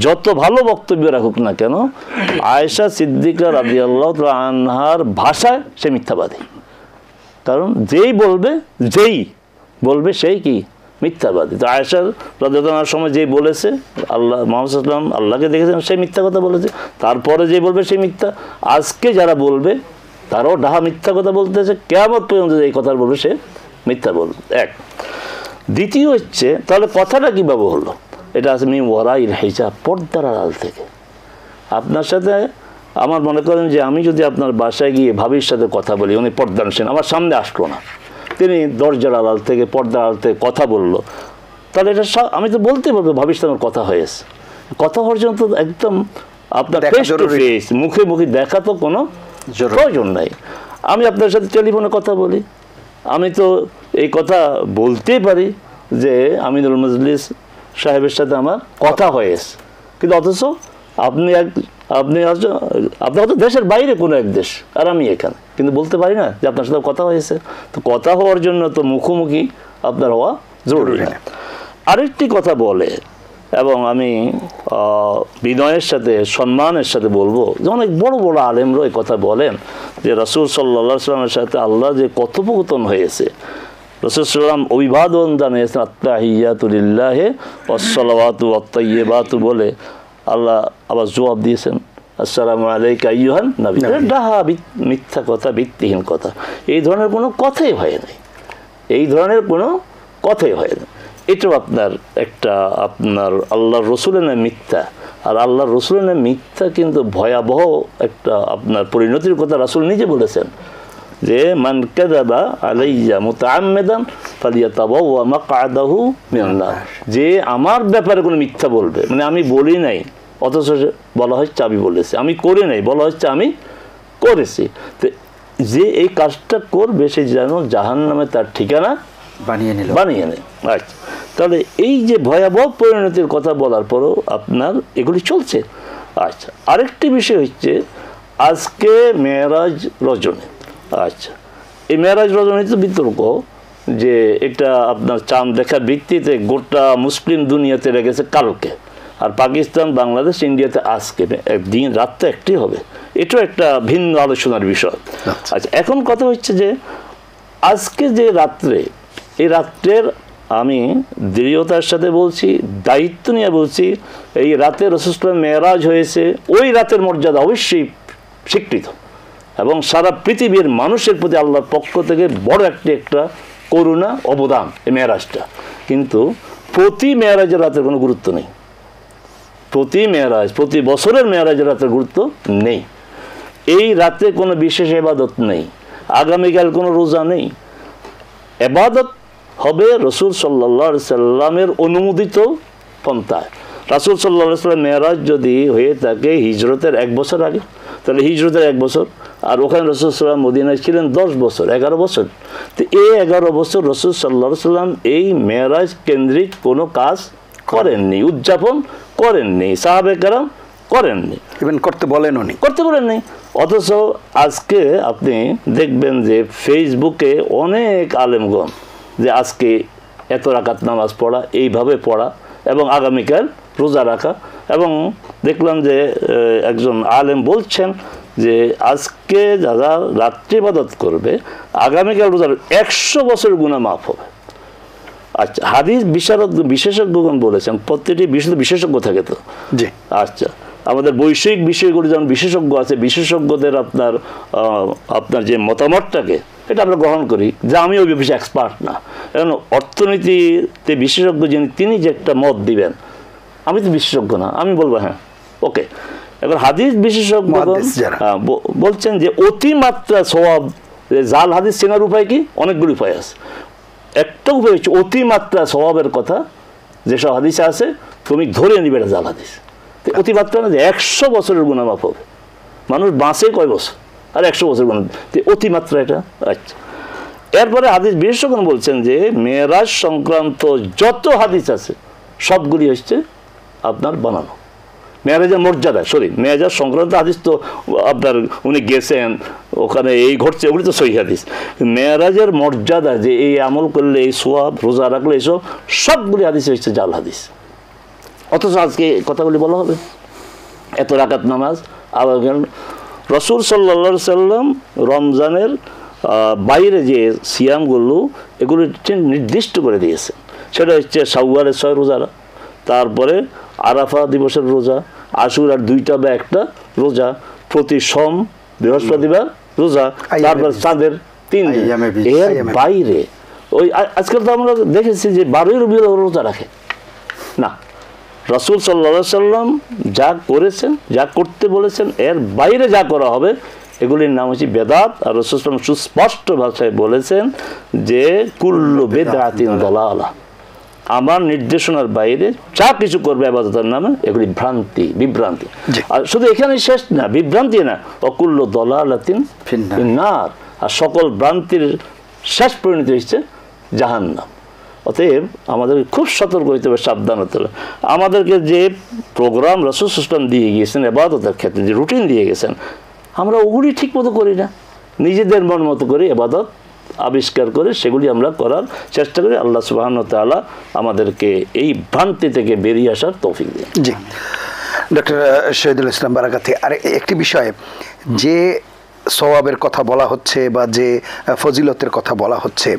যত ভালো বক্তব্য রাখুক না কেন, আয়েশা সিদ্দিকা রাদিয়াল্লাহু তাআলা আনহার ভাষায় সে মিথ্যাবাদী। কারণ যেই বলবে সেই কি? মিথ্যাবাদী। তো আয়েশা রাদিয়াল্লাহু আনহার সময় যেই বলেছে আল্লাহ মুহাম্মদ সাল্লাল্লাহু আলাইহি ওয়াসাল্লাম আল্লাহকে দেখেছেন, সেই মিথ্যা কথা বলেছে। তারপরে যে বলবে সেই মিথ্যা। আজকে যারা বলবে তারাও ডাহা মিথ্যা কথা বলতেছে, কিয়ামত পর্যন্ত এই কথা বলবে সে মিথ্যা বলবে। এক। দ্বিতীয় হচ্ছে, তাহলে কথাটা কীভাবে হলো? এটা আছে মিন ওয়ারাইল হিজাব, পর্দার আড়াল থেকে। আপনার সাথে আমার মনে করেন যে আমি যদি আপনার বাসায় গিয়ে ভাবির সাথে কথা বলি, উনি পর্দানসীন, আমার সামনে আসলো না, তিনি দরজার আড়াল থেকে, পর্দার আড়াল থেকে কথা বললো, তাহলে এটা আমি তো বলতে পারবো ভাবির সাথে আমার কথা হয়েছে। কথা হওয়ার জন্য তো একদম আপনার ফেস টু ফেস, মুখে মুখে দেখা তো কোনো প্রয়োজন নাই। আমি আপনার সাথে টেলিফোনে কথা বলি, আমি তো এই কথা বলতেই পারি যে আমিনুল মজলিস সাহেবের সাথে আমার কথা হয়েছে, কিন্তু অথচ আপনি হয়তো দেশের বাইরে কোনো এক দেশ, আর আমি এখানে, কিন্তু বলতে পারি না যে আপনার সাথে কথা হয়েছে। তো কথা হওয়ার জন্য তো মুখোমুখি আপনার হওয়া জরুরি না। আরেকটি কথা বলে, এবং আমি বিনয়ের সাথে, সম্মানের সাথে বলবো যে অনেক বড় বড় আলেমরা এই কথা বলেন যে রাসূল সাল্লাল্লাহু আলাইহি ওয়াসাল্লামের সাথে আল্লাহ যে কথোপকথন হয়েছে, রাসূল সাল্লাম অভিবাদন জানিয়েছেন আত্তাহিয়াতু লিল্লাহি ওয়াসসালাওয়াতু ওয়াত-তাইয়্যিবাতু বলে, আল্লাহ আবার জবাব দিয়েছেন আসসালামু আলাইকা আইয়ুহান নবী। ডাহা মিথ্যা কথা, ভিত্তিহীন কথা, এই ধরনের কোনো কথাই হয় নাই, এই ধরনের কোনো কথাই হয় না। এটাও আপনার একটা আল্লাহর রসুলের নামে মিথ্যা। আর আল্লাহর রসুলের নামে মিথ্যা কিন্তু ভয়াবহ একটা আপনার পরিণতির কথা রাসূল নিজে বলেছেন যে মান কাযাবা আলাইয়া মুতাআম্মিদান ফালিয়াতাবাওয়া মাকআদাহু মিনান নার, যে আমার ব্যাপারে কোনো মিথ্যা বলবে, মানে আমি বলি নাই অথচ বলা হচ্ছে আমি বলেছি, আমি করি নাই বলা হচ্ছে আমি করেছি, তো যে এই কাজটা করবে সে যেন জাহান্নামে তার ঠিকানা বানিয়ে নেয়। আচ্ছা, তাহলে এই যে ভয়াবহ পরিণতির কথা বলার পরও আপনার এগুলি চলছে। আচ্ছা, আরেকটি বিষয় হচ্ছে আজকে মেরাজ রজনী। আচ্ছা, এই মেরাজ রজনীতে বিতর্ক যে এটা আপনার চাঁদ দেখার ভিত্তিতে গোটা মুসলিম দুনিয়াতে লেগেছে কালকে, আর পাকিস্তান, বাংলাদেশ, ইন্ডিয়াতে আজকে, একদিন রাতটা একটি হবে। এটাও একটা ভিন্ন আলোচনার বিষয়। আচ্ছা, এখন কথা হচ্ছে যে আজকে যে রাত্রে, এই রাত্রের আমি দৃঢ়তার সাথে বলছি, দায়িত্ব নিয়ে বলছি, এই রাতে রাসূল সাল্লাল্লাহু আলাইহি ওয়াসাল্লাম মেরাজ হয়েছে, ওই রাতের মর্যাদা অবশ্যই স্বীকৃত, এবং সারা পৃথিবীর মানুষের প্রতি আল্লাহর পক্ষ থেকে বড় একটা করুণা, অবদান এই মেরাজটা। কিন্তু প্রতি মেরাজের রাতের কোনো গুরুত্ব নেই, প্রতি বছরের মেরাজের রাতের গুরুত্ব নেই। এই রাতে কোনো বিশেষ ইবাদত নেই, আগামীকাল কোনো রোজা নেই, ইবাদত হবে রাসূল সাল্লাল্লাহু আলাইহি সাল্লামের অনুমোদিত পন্থায়। রাসূল সাল্লাল্লাহু আলাইহি সাল্লাম মেরাজ যদি হয়ে থাকে হিজরতের 1 বছর আগে, তাহলে হিজরতের 1 বছর, আর ওখানে রাসূল সাল্লাল্লাহু আলাইহি সাল্লাম মদিনায় ছিলেন 10 বছর, 11 বছর। তো এই 11 বছর রাসূল সাল্লাল্লাহু আলাইহি সাল্লাম এই মেরাজ কেন্দ্রিক কোনো কাজ করেননি, উদযাপন করেননি, সাহাবে কেরাম করেননি, ইভেন করতে বলেননি। অথচ আজকে আপনি দেখবেন যে ফেসবুকে অনেক আলেমগণ যে আজকে এত রাকাত নামাজ পড়া, এইভাবে পড়া, এবং আগামীকাল রোজা রাখা, এবং দেখলাম যে একজন আলেম বলছেন যে আজকে যারা রাত্রি ইবাদত করবে আগামীকাল রোজা 100 বছরের গুনাহ মাফ হবে। আচ্ছা, হাদিস বিশেষজ্ঞগণ বলেছেন, প্রত্যেকটি বিশেষজ্ঞ থাকে তো। জি। আচ্ছা, আমাদের বৈষয়িক বিষয়গুলো যেমন বিশেষজ্ঞ আছে, বিশেষজ্ঞদের আপনার যে মতামতটাকে এটা আমরা গ্রহণ করি, যে আমি ওই বিষয়ে এক্সপার্ট না। এখন অর্থনীতিতে বিশেষজ্ঞ যিনি, তিনি যে একটা মত দিবেন, আমি তো বিশেষজ্ঞ না, আমি বলবো হ্যাঁ ওকে। এবার হাদিস বিশেষজ্ঞ বলছেন যে অতিমাত্রা সওয়াব, জাল হাদিস চেনার উপায় কি? অনেকগুলো উপায় আছে। একটা উপায় হচ্ছে অতিমাত্রা সওয়াবের কথা যেসব হাদিসে আছে তুমি ধরে নিবে এটা জাল হাদিস। অতিমাত্রা না যে 100 বছরের গুনাহ মাফ হবে, মানুষ বাঁচে কয় বছর আর 100 বছর গুনাহ, অতিমাত্রা এটা। আচ্ছা, এরপরে হাদিস বিশেষজ্ঞ বলছেন যে মেরাজ সংক্রান্ত যত হাদিস আছে সবগুলি হচ্ছে আপনার বানানো। মেরাজের মর্যাদা, মেরাজ সংক্রান্ত হাদিস তো আপনার উনি গেছেন ওখানে এই ঘটছে, ওগুলি তো সহিহ হাদিস। মেরাজের মর্যাদা যে এই আমল করলে এই সোয়াব, রোজা রাখলে এইসব সবগুলি হাদিস হচ্ছে জাল হাদিস। অথচ আজকে কথাগুলি বলা হবে এত রাকাত নামাজ। আবার রসুল সাল্লা সাল্লাম রমজানের বাইরে যে সিয়ামগুলো এগুলো নির্দিষ্ট করে দিয়েছেন। সেটা হচ্ছে শাওয়ালের 6 রোজা, তারপরে আরাফা দিবসের রোজা, আশুরার 2টা বা 1টা রোজা, প্রতি সোম বৃহস্পতিবার রোজা, তারপর চাঁদের 3 দিন। এর বাইরে ওই আজকাল তো আমরা দেখেছি যে 12ই রবিউল আউয়াল রোজা রাখে না। রাসূল সাল্লাল্লাহু আলাইহি সাল্লাম যা করেছেন, যা করতে বলেছেন, এর বাইরে যা করা হবে এগুলির নাম হচ্ছে বেদাত। আর রাসূল সাল্লাল্লাহু আলাইহি ওয়াসাল্লাম সুস্পষ্ট ভাষায় বলেছেন যে কুল্লু বিদআতিন দালালা, আমার নির্দেশনার বাইরে যা কিছু করবে ইবাদতের নামে এগুলি ভ্রান্তি, বিভ্রান্তি। আর শুধু এখানে শেষ না, বিভ্রান্তি না, অকুল্লু দালালাতিন ফিন্নার, আর সকল ভ্রান্তির শেষ পরিণতি হচ্ছে জাহান্নাম। অতএব আমাদের খুব সতর্ক হইতে হবে, সাবধান হতে হবে। আমাদেরকে যে প্রোগ্রাম রাসূল সাল্লাল্লাহু আলাইহি ওয়াসাল্লাম দিয়ে গিয়েছেন ইবাদতের ক্ষেত্রে, যে রুটিন দিয়ে গেছেন, আমরা ওগুলি ঠিক মতো করি না, নিজেদের মন মতো করে ইবাদত আবিষ্কার করে সেগুলি আমরা করার চেষ্টা করি। আল্লাহ সুবহানাহু ওয়া তাআলা আমাদেরকে এই ভ্রান্তি থেকে বেরিয়ে আসার তৌফিক দেন। জি, ডক্টর শহীদুল ইসলাম বারাকাতি, আর একটি বিষয়, যে সওয়াবের কথা বলা হচ্ছে বা যে ফজিলতের কথা বলা হচ্ছে,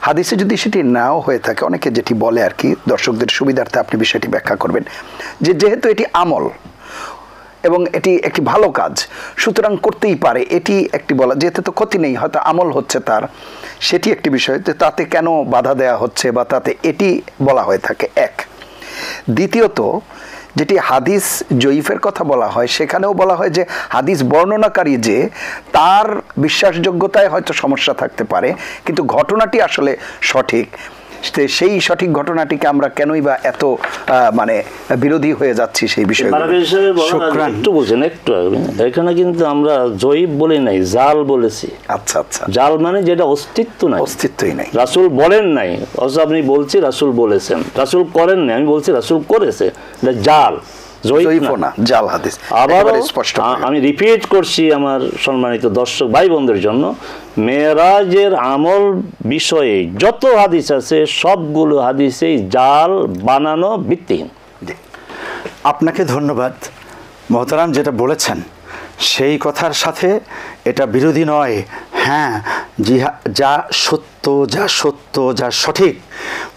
হাদিসে যদি সেটি নাও হয়ে থাকে, অনেকে যেটি বলে আর কি, দর্শকদের সুবিধার্থে আপনি বিষয়টি ব্যাখ্যা করবেন, যে যেহেতু এটি আমল এবং এটি একটি ভালো কাজ, সুতরাং করতেই পারে, এটি একটি বলা, যেতে তো ক্ষতি নেই, হয়তো আমল হচ্ছে তার, সেটি একটি বিষয়, তাতে কেন বাধা দেয়া হচ্ছে বা তাতে এটি বলা হয়ে থাকে। এক, দ্বিতীয়ত যেটি হাদিস জয়ীফের কথা বলা হয়, সেখানেও বলা হয় যে হাদিস বর্ণনাকারী যে তার বিশ্বাসযোগ্যতায় হয়তো সমস্যা থাকতে পারে, কিন্তু ঘটনাটি আসলে সঠিক। সেই সঠিক ঘটনাটিকে আমরা কেনই বা এত মানে বিরোধী হয়ে যাচ্ছি সেই বিষয়ে একটু বলছেন, একটু এখানে কিন্তু আমরা জয়ীফ বলি নাই, জাল বলেছি। আচ্ছা আচ্ছা, জাল মানে যেটা অস্তিত্ব নাই, অস্তিত্বই নাই, রাসূল বলেন নাই, অথচ আপনি বলছি রাসূল বলেছেন, রাসূল করেন নাই, আমি বলছি রাসূল করেছে, জাল, জয়ীফ না, জাল হাদিস। আবার স্পষ্ট আমি রিপিট করছি আমার সম্মানিত দর্শক ভাই বোনদের জন্য, মেরাজের আমল বিষয়ে যত হাদিস আছে সবগুলো হাদিসেই জাল, বানানো, ভিত্তিহীন। আপনাকে ধন্যবাদ মোহতারাম, যেটা বলেছেন সেই কথার সাথে এটা বিরোধী নয়। হ্যাঁ, যা সত্য, যা সঠিক,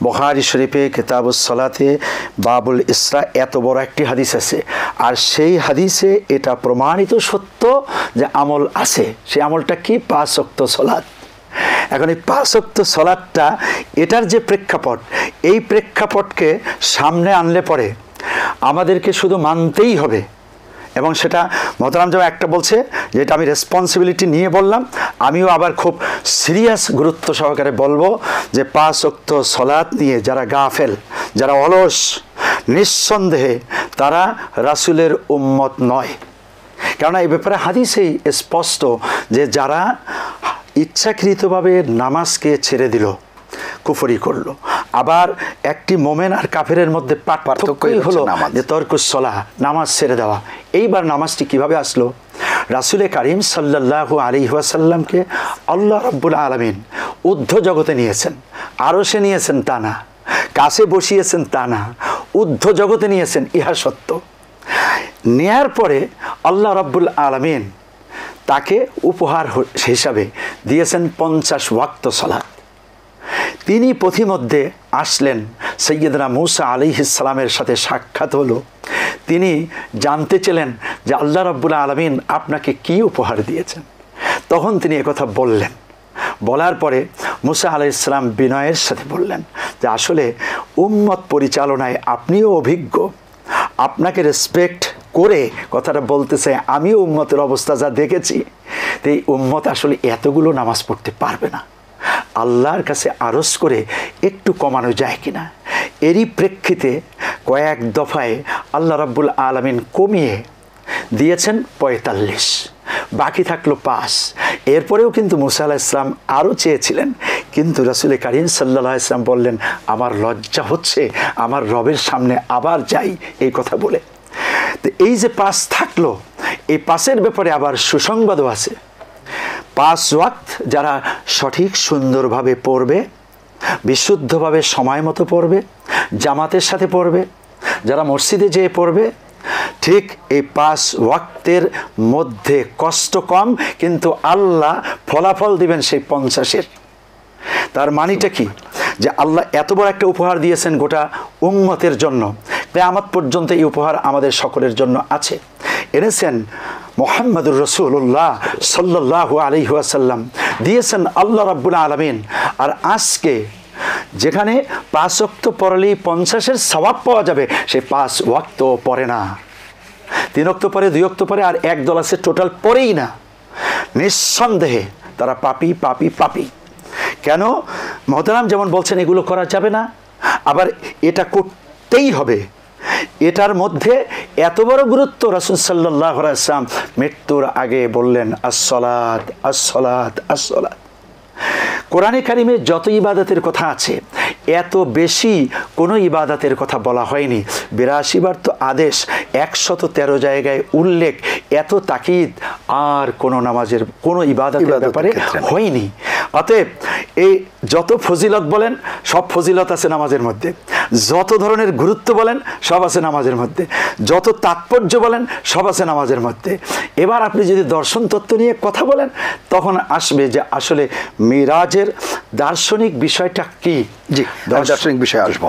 বুখারী শরীফে কিতাবুস সালাতে বাবুল ইসরা এত বড় একটি হাদিস আছে, আর সেই হাদিসে এটা প্রমাণিত সত্য যে আমল আছে। সেই আমলটা কি? 5 ওয়াক্ত সালাত। এখন এই 5 ওয়াক্ত সালাতটা, এটার যে প্রেক্ষাপট, এই প্রেক্ষাপটকে সামনে আনলে পরে আমাদেরকে শুধু মানতেই হবে। এবং সেটা মোহতারাম যেমন একটা বলছে, যেটা আমি রেসপন্সিবিলিটি নিয়ে বললাম, আমিও আবার খুব সিরিয়াস গুরুত্ব সহকারে বলবো যে 5 ওয়াক্ত সালাত নিয়ে যারা গাফেল, যারা অলস, নিঃসন্দেহে তারা রাসূলের উম্মত নয়। কেননা এই ব্যাপারে হাদিসেই স্পষ্ট যে যারা ইচ্ছাকৃতভাবে নামাজকে ছেড়ে দিল, কুফরি করলো। আবার একটি মোমেন আর কাফেরের মধ্যে পার্থক্যই হলো যে তরকুস সালাহ, নামাজ ছেড়ে দেওয়া। এইবার নামাজটি কিভাবে আসলো? রাসূলে কারীম সাল্লাল্লাহু আলাইহি ওয়াসাল্লামকে আল্লাহ রাব্বুল আলামিন ঊর্ধ্ব জগতে নিয়েছেন, আরশে নিয়েছেন তা না, কাছে বসিয়েছেন তা না, ঊর্ধ্ব জগতে নিয়েছেন, ইহা সত্য। নেয়ার পরে আল্লাহ রাব্বুল আলামিন তাকে উপহার হিসাবে দিয়েছেন 50 ওয়াক্ত সালাত। তিনি পথিমধ্যে আসলেন, সৈয়দনা মূসা আলাইহিস সালামের সাথে সাক্ষাৎ হলো। তিনি জানতে চাইলেন যে আল্লাহ রাব্বুল আলামিন আপনাকে কি উপহার দিয়েছেন। তখন তিনি একথা বললেন। বলার পরে মূসা আলাইহিস সালাম বিনয়ের সাথে বললেন যে আসলে উম্মত পরিচালনায় আপনিও অভিজ্ঞ, আপনাকে রেসপেক্ট করে কথাটা বলতেছে, আমিও উম্মতের অবস্থা যা দেখেছি, তো এই উম্মত আসলে এতগুলো নামাজ পড়তে পারবে না। আল্লাহর কাছে আরজ করে একটু কমানো যায় কিনা। এরই প্রেক্ষিতে কয়েক দফায় আল্লাহ রাব্বুল আলামিন কমিয়ে দিয়েছেন ৪৫, বাকি থাকলো ৫। এরপরেও কিন্তু মুসা আলাইহিস সালাম আরও চেয়েছিলেন, কিন্তু রাসূল কারীম সাল্লাল্লাহু আলাইহি ওয়াসাল্লাম বললেন আমার লজ্জা হচ্ছে আমার রবের সামনে আবার যাই এই কথা বলে। তো এই যে ৫ থাকলো, এই ৫-এর ব্যাপারে আবার সুসংবাদও আছে। ৫ ওয়াক্ত যারা সঠিক সুন্দরভাবে পড়বে, বিশুদ্ধভাবে সময় মতো পড়বে, জামাতের সাথে পড়বে, যারা মসজিদে যেয়ে পড়বে, ঠিক এই ৫ ওয়াক্তের মধ্যে কষ্ট কম, কিন্তু আল্লাহ ফলাফল দিবেন সেই ৫০-এর। তার মানেটা কি? যে আল্লাহ এত বড় একটা উপহার দিয়েছেন গোটা উম্মতের জন্য, কিয়ামত পর্যন্ত এই উপহার আমাদের সকলের জন্য আছে। এনেছেন মুহাম্মদুর রাসূলুল্লাহ সাল্লাল্লাহু আলাইহি ওয়াসাল্লাম, দিয়েছেন আল্লাহ রাব্বুল আলামিন। আর আজকে যেখানে ৫ ওয়াক্ত পড়লেই ৫০-এর সওয়াব পাওয়া যাবে, সেই ৫ ওয়াক্ত পড়ে না, ৩ ওয়াক্ত পরে, ২ ওয়াক্ত পরে, আর এক দল আছে টোটাল পড়েই না। নিঃসন্দেহে তারা পাপী পাপী পাপী। কেন? মহতারাম যেমন বলছেন এগুলো করা যাবে না, আবার এটা করতেই হবে। এটার মধ্যে এত বড় গুরুত্ব, রাসূল সাল্লাল্লাহু আলাইহি ওয়াসাল্লাম মৃত্যুর আগে বললেন আসসালাত আসসালাত আসসালাত। কোরআনে কারিমে যত ইবাদতের কথা আছে, এত বেশি কোনো ইবাদতের কথা বলা হয়নি। ৮২ বার তো আদেশ, ১১৩ জায়গায় উল্লেখ, এত তাকিদ আর কোনো নামাজের কোনো ইবাদতের ব্যাপারে হয়নি। অতএব এই যত ফজিলত বলেন সব ফজিলত আছে নামাজের মধ্যে, যত ধরনের গুরুত্ব বলেন সব আছে নামাজের মধ্যে, যত তাৎপর্য বলেন সব আছে নামাজের মধ্যে। এবার আপনি যদি দর্শন তত্ত্ব নিয়ে কথা বলেন, তখন আসবে যে আসলে মিরাজের দার্শনিক বিষয়টা কি। জি, দার্শনিক বিষয়ে আসবো,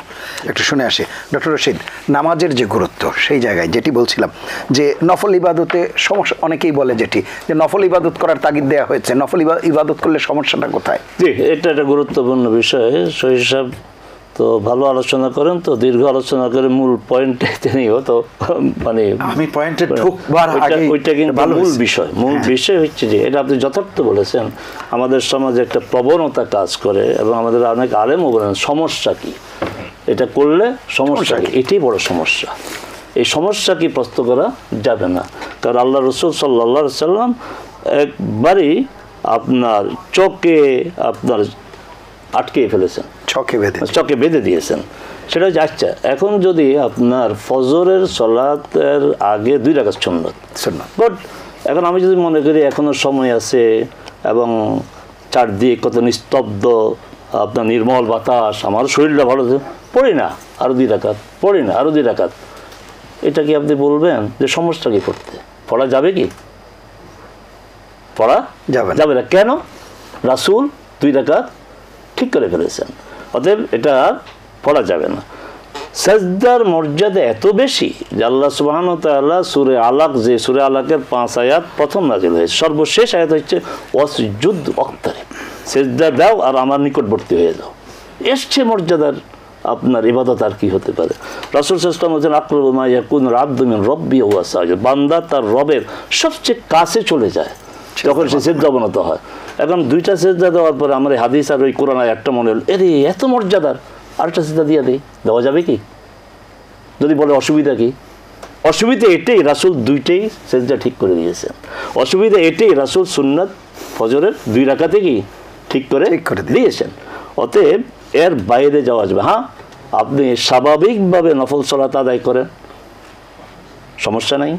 একটু শুনে আসি। ডক্টর রশিদ, নামাজের যে গুরুত্ব, সেই জায়গায় যেটি বলছিলাম যে নফল ইবাদতে সমস্যা, অনেকেই বলে যেটি যে নফল ইবাদত করার তাগিদ দেওয়া হয়েছে, নফল ইবাদত করলে সমস্যাটা কোথায়? জি, এটা একটা গুরুত্বপূর্ণ বিষয়। শহীদ সাহেব তো ভালো আলোচনা করেন, তো দীর্ঘ আলোচনা করে মূল পয়েন্টে তিনিও তো মানে আমি পয়েন্টে ঢুকবার আগে ওইটা কিন্তু মূল বিষয়। মূল বিষয় হচ্ছে যে এটা আপনি যথার্থ বলেছেন, আমাদের সমাজে একটা প্রবণতা কাজ করে এবং আমাদের অনেক আলেমও বলেন সমস্যা কি, এটা করলে সমস্যা কি, এটাই বড় সমস্যা। এই সমস্যা কি প্রশ্ন করা যাবে না, কারণ আল্লাহ রসুল সাল্লাল্লাহু আলাইহি সাল্লাম একবারই আপনার চোখে আপনার আটকে ফেলেছেন, চকে বেঁধে দিয়েছেন। সেটা হচ্ছে আচ্ছা, এখন যদি আপনার ফজরের সালাতের আগে 2 রাকাত সুন্নত, বাট এখন আমি যদি মনে করি এখনো সময় আছে এবং চারদিকে কত নিস্তব্ধ, আপনার নির্মল বাতাস, আমার শরীরটা ভালো, পড়ি না আরও 2 রাকাত, পড়ি না আরও 2 রাকাত, এটা কি আপনি বলবেন যে সমস্যা কি পড়তে? পড়া যাবে কি? পড়া যাবে না। কেন? রাসূল 2 রাকাত ঠিক করে ফেলেছেন, অতএব এটা পড়া যাবে না। সাজদার মর্যাদা এত বেশি যে আল্লাহ সুবহানাহু ওয়া তাআলা সূরা আলাক, যে সূরা আলাকের 5 আয়াত প্রথম নাযিল হয়েছে, সর্বশেষ আয়াত হচ্ছে ওয়াসজুদ ওয়াক্তারিব, সিজদা দাও আর আমার নিকটবর্তী হয়ে যাও। এসছে মর্যাদার আপনার ইবাদত আর কি হতে পারে? রাসূল সাল্লাল্লাহু আলাইহি ওয়াসাল্লাম বলেন আকরাবু মা ইয়াকুনুল আবদু মিন রাব্বি ওয়া হুয়া সাজিদ, বান্দা তার রবের সবচেয়ে কাছে চলে যায় যখন সে সিজদা অবনত হয়। এখন 2টা সিজদা দেওয়ার পরে আমার এই হাদিস আর ওই কোরআন একটা মনে হল, এরে এত মর্যাদার, আরেকটা সিজদা দিয়ে দেই, দেওয়া যাবে কি? যদি বলে অসুবিধা কি? অসুবিধা এটাই রাসূল 2টেই সিজদা ঠিক করে দিয়েছেন। অসুবিধা এটাই রাসূল সুন্নাত ফজরের 2 রাকাতে কি ঠিক করে দিয়েছেন। অতএব এর বাইরে যাওয়া যাবে। হ্যাঁ, আপনি স্বাভাবিকভাবে নফল সালাত আদায় করেন, সমস্যা নাই।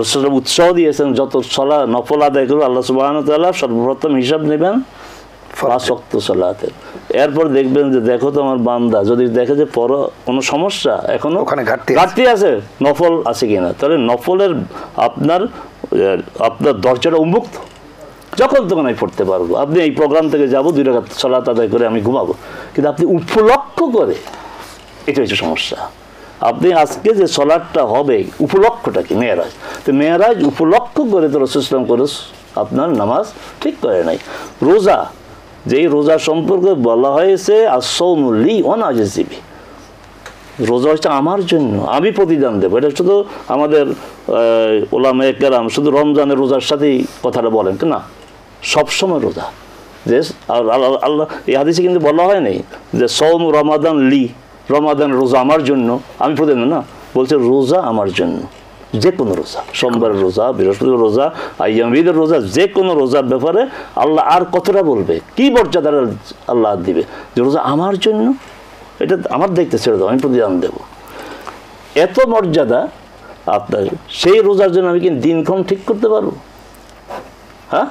রাসূল উৎসাহ দিয়েছেন যত সালাত নফল আদায় করবে আল্লাহ সুবহানাহু ওয়া তাআলা সর্বপ্রথম হিসাব নেবেন 5 ওয়াক্ত সালাতের। এরপর দেখবেন যে দেখো তো আমার বান্দা যদি দেখে যে কোনো সমস্যা এখনো ওখানে ঘাটতি আছে, নফল আছে কিনা, তাহলে নফলের আপনার দরজাটা উন্মুক্ত, যখন তখন আমি পড়তে পারবো। আপনি এই প্রোগ্রাম থেকে যাবো 2 রাকাত সালাত আদায় করে আমি ঘুমাবো, কিন্তু আপনি উপলক্ষ করে, এটা হচ্ছে সমস্যা। আপনি আজকে যে সালাতটা হবে উপলক্ষটা কি? মেরাজ। তো মেরাজ উপলক্ষ করে তো রাসূল সাল্লাল্লাহু আলাইহি ওয়াসাল্লাম আপনার নামাজ ঠিক করে নাই। রোজা, যেই রোজা সম্পর্কে বলা হয়েছে as-sawmu li wa ana ajzi bihi, রোজা হচ্ছে আমার জন্য, আমি প্রতিদান দেবো। এটা শুধু আমাদের ওলামায়ে কেরাম শুধু রমজানের রোজার সাথেই কথাটা বলেন না, সবসময় রোজা। যে আল্লাহ এই হাদিসে কিন্তু বলা হয় নাই যে সওম রমাদান লি, রমাদান রোজা আমার জন্য, আমি প্রতিদিন না, বলছে রোজা আমার জন্য, যে কোনো রোজা, সোমবারের রোজা, বৃহস্পতিবার রোজা, আইয়াম ঈদের রোজা, যে কোনো রোজার ব্যাপারে আল্লাহ আর কতটা বলবে, কি মর্যাদা আল্লাহ দিবে, যে রোজা আমার জন্য, এটা আমার দায়িত্ব ছেড়ে দাও, আমি প্রতিদান দেবো। এত মর্যাদা আপনার, সেই রোজার জন্য আমি কি দিনক্ষণ ঠিক করতে পারবো? হ্যাঁ,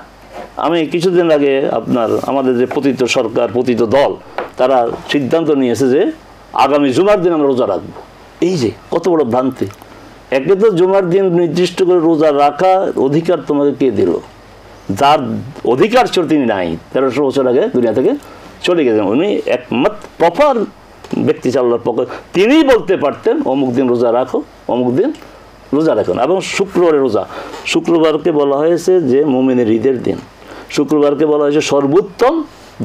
আমি কিছুদিন আগে আপনার আমাদের যে পতিত সরকার, পতিত দল, তারা সিদ্ধান্ত নিয়েছে যে আগামী জুমার দিন আমরা রোজা রাখবো। এই যে কত বড় ভ্রান্তি! একে তো জুমার দিন নির্দিষ্ট করে রোজা রাখা অধিকার তোমাকে কে দিল? যার অধিকার ছিল তিনি নাই, 1300 বছর আগে দুনিয়া থেকে চলে গেছেন, উনি একমাত্র প্রপার ব্যক্তি আল্লাহর পক্ষে, তিনিই বলতে পারতেন অমুক দিন রোজা রাখো, অমুক দিন রোজা রাখুন। এবং শুক্রবারের রোজা, শুক্রবারকে বলা হয়েছে যে মুমিনের ঈদের দিন, শুক্রবারকে বলা হয়েছে সর্বোত্তম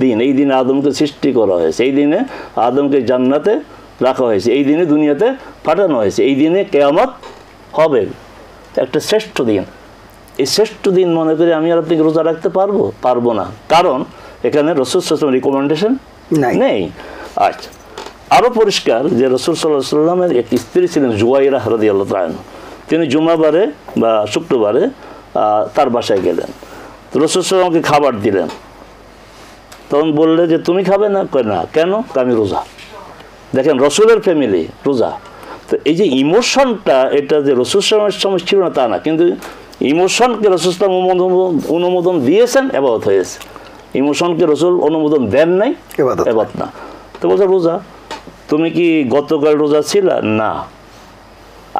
দিন, এই দিনে আদমকে সৃষ্টি করা হয়েছে, এই দিনে আদমকে জান্নাতে রাখা হয়েছে, এই দিনে দুনিয়াতে পাঠানো হয়েছে, এই দিনে কিয়ামত হবে, একটা শ্রেষ্ঠ দিন। এই শ্রেষ্ঠ দিন মনে করে আমি আর আপনি রোজা রাখতে পারবো না, কারণ এখানে রাসূল সাল্লাল্লাহু আলাইহি ওয়াসাল্লামের রিকমেন্ডেশন নেই। আচ্ছা, আরও পরিষ্কার যে রাসূল সাল্লাল্লাহু আলাইহি ওয়াসাল্লামের এক স্ত্রী ছিলেন জুয়াইরা রাদিয়াল্লাহু তাআলা আনহা, তিনি জুমাবারে বা শুক্রবারে তার বাসায় গেলেন, তো রাসূল সাল্লাল্লাহু আলাইহি ওয়াসাল্লামকে খাবার দিলেন, তখন বললে যে তুমি খাবে না? কয় না। কেন? আমি রোজা। দেখেন রসুলের ফ্যামিলি রোজা, তো এই যে ইমোশনটা, এটা যে রসুল সাল্লাল্লাহু আলাইহি ওয়াসাল্লামের ছিল না তা না, কিন্তু ইমোশনকে রসুল সাল্লাল্লাহু আলাইহি ওয়াসাল্লাম অনুমোদন দিয়েছেন, ইবাদত হয়েছে। ইমোশনকে রসুল অনুমোদন দেন নাই, ইবাদত না। তো বলছে রোজা, তুমি কি গতকাল রোজা ছিল? না।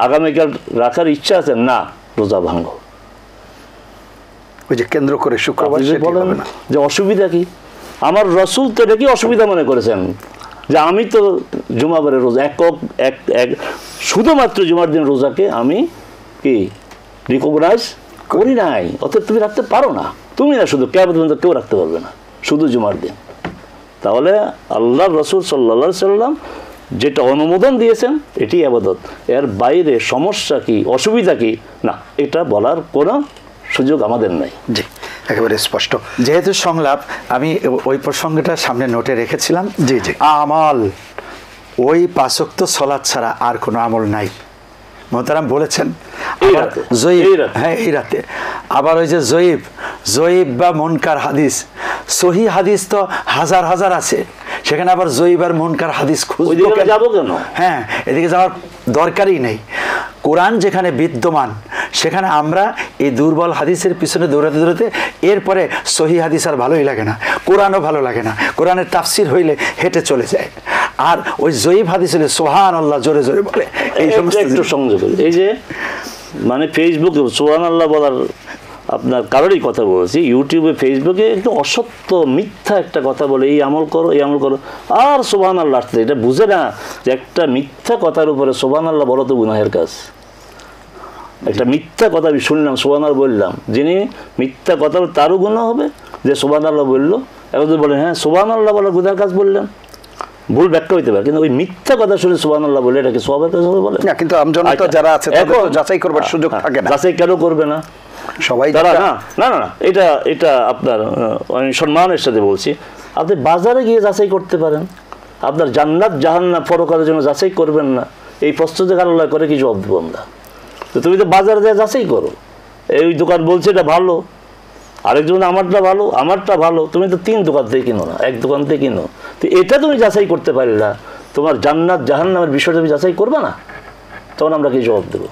আগামীকাল রাখার ইচ্ছা আছে? না। রোজা ভাঙো। ওই যে কেন্দ্র করে শুক্রবার বলেন যে অসুবিধা কি? আমার রসুল তো এটা কি অসুবিধা মনে করেছেন যে আমি তো জুমাবারের রোজা এক শুধুমাত্র জুমার দিন রোজাকে আমি কি রিকগনাইজ করি নাই, অতএব তুমি রাখতে পারো না, তুমি না, শুধু কিয়ামত পর্যন্ত কেউ রাখতে পারবে না, শুধু জুমার দিন। তাহলে আল্লাহ রসুল সাল্লাল্লাহু আলাইহি সাল্লাম যেটা অনুমোদন দিয়েছেন এটি ইবাদত, এর বাইরে সমস্যা কি, অসুবিধা কি, না, এটা বলার কোনো সুযোগ আমাদের নাই। জি, একেবারে স্পষ্ট। যেহেতু সংলাপ, আমি ওই প্রসঙ্গটা সামনে নোটে রেখেছিলাম। জি জি, আমল, ওই 5 ওয়াক্ত সালাত ছাড়া আর কোনো আমল নাই। মোহতারাম বলেছেন হ্যাঁ এই রাতে। আবার ওই যে জয়ীব বা মুনকার হাদিস, সহি হাদিস তো হাজার হাজার আছে, সেখানে আবার জয়ীব আর মুনকার হাদিস খুঁজবো কেন? হ্যাঁ, এদিকে যাওয়ার দরকারই নেই। কোরআন যেখানে বিদ্যমান সেখানে আমরা এই দুর্বল হাদিসের পিছনে দৌড়াতে এরপরে সহি হাদিস আর ভালোই লাগে না, কোরআনও ভালো লাগে না, কোরআনের তাফসির হইলে হেঁটে চলে যায়। আর ওই জয়ীব হাদিস হলে সুবহানাল্লাহ জোরে জোরে বলে। এই সমস্ত একটু সংযোগ, এই যে মানে ফেসবুকে সুবহানাল্লাহ বলার আপনার কারোরই কথা বলছি, ইউটিউবে ফেসবুকে একটু অসত্য মিথ্যা একটা কথা বলে, এই আমল করো এই আমল করো, আর সুবহানাল্লাহ আসছে, এটা বুঝে না যে একটা মিথ্যা কথার উপরে সুবহানাল্লাহ বলা তো গুনাহের কাজ। একটা মিথ্যা কথা আমি শুনলাম, সুবহানাল্লাহ বললাম, যিনি মিথ্যা কথা তারও গুনাহ হবে যে সুবহানাল্লাহ বললো। এখন যদি বলেন হ্যাঁ সুবহানাল্লাহ বলার গুনাহের কাজ বললেন, ভুল ব্যাখ্যা হইতে পারে, কিন্তু ওই মিথ্যা কথা শুনে সুবহানাল্লাহ বলে এটা কি সওয়াবের কাজ হবে? বলে না, কিন্তু আমজনতা যারা আছে তাদের তো যাচাই করবার সুযোগ থাকে না। যাচাই কেন করবে না? সবাই তারা না, এটা আপনার সম্মানের সাথে বলছি, আপনি বাজারে গিয়ে যাচাই করতে পারেন, আপনার জান্নাত জাহান্নাম পরকালের জন্য যাচাই করবেন না, এই প্রশ্ন যে আল্লাহ করে কি জবাব দেবো আমরা? তো তুমি তো বাজারে যা যাচাই করো, এই দোকান বলছে এটা ভালো, আরেকজন আমারটা ভালো, তুমি তো 3 দোকান থেকে কিনো না, 1 দোকান থেকে কিনো, তো এটা তুমি যাচাই করতে পারলে না, তোমার জান্নাত জাহান্নামের বিষয়টা তুমি যাচাই করবে না, তখন আমরা কি জবাব দেবো?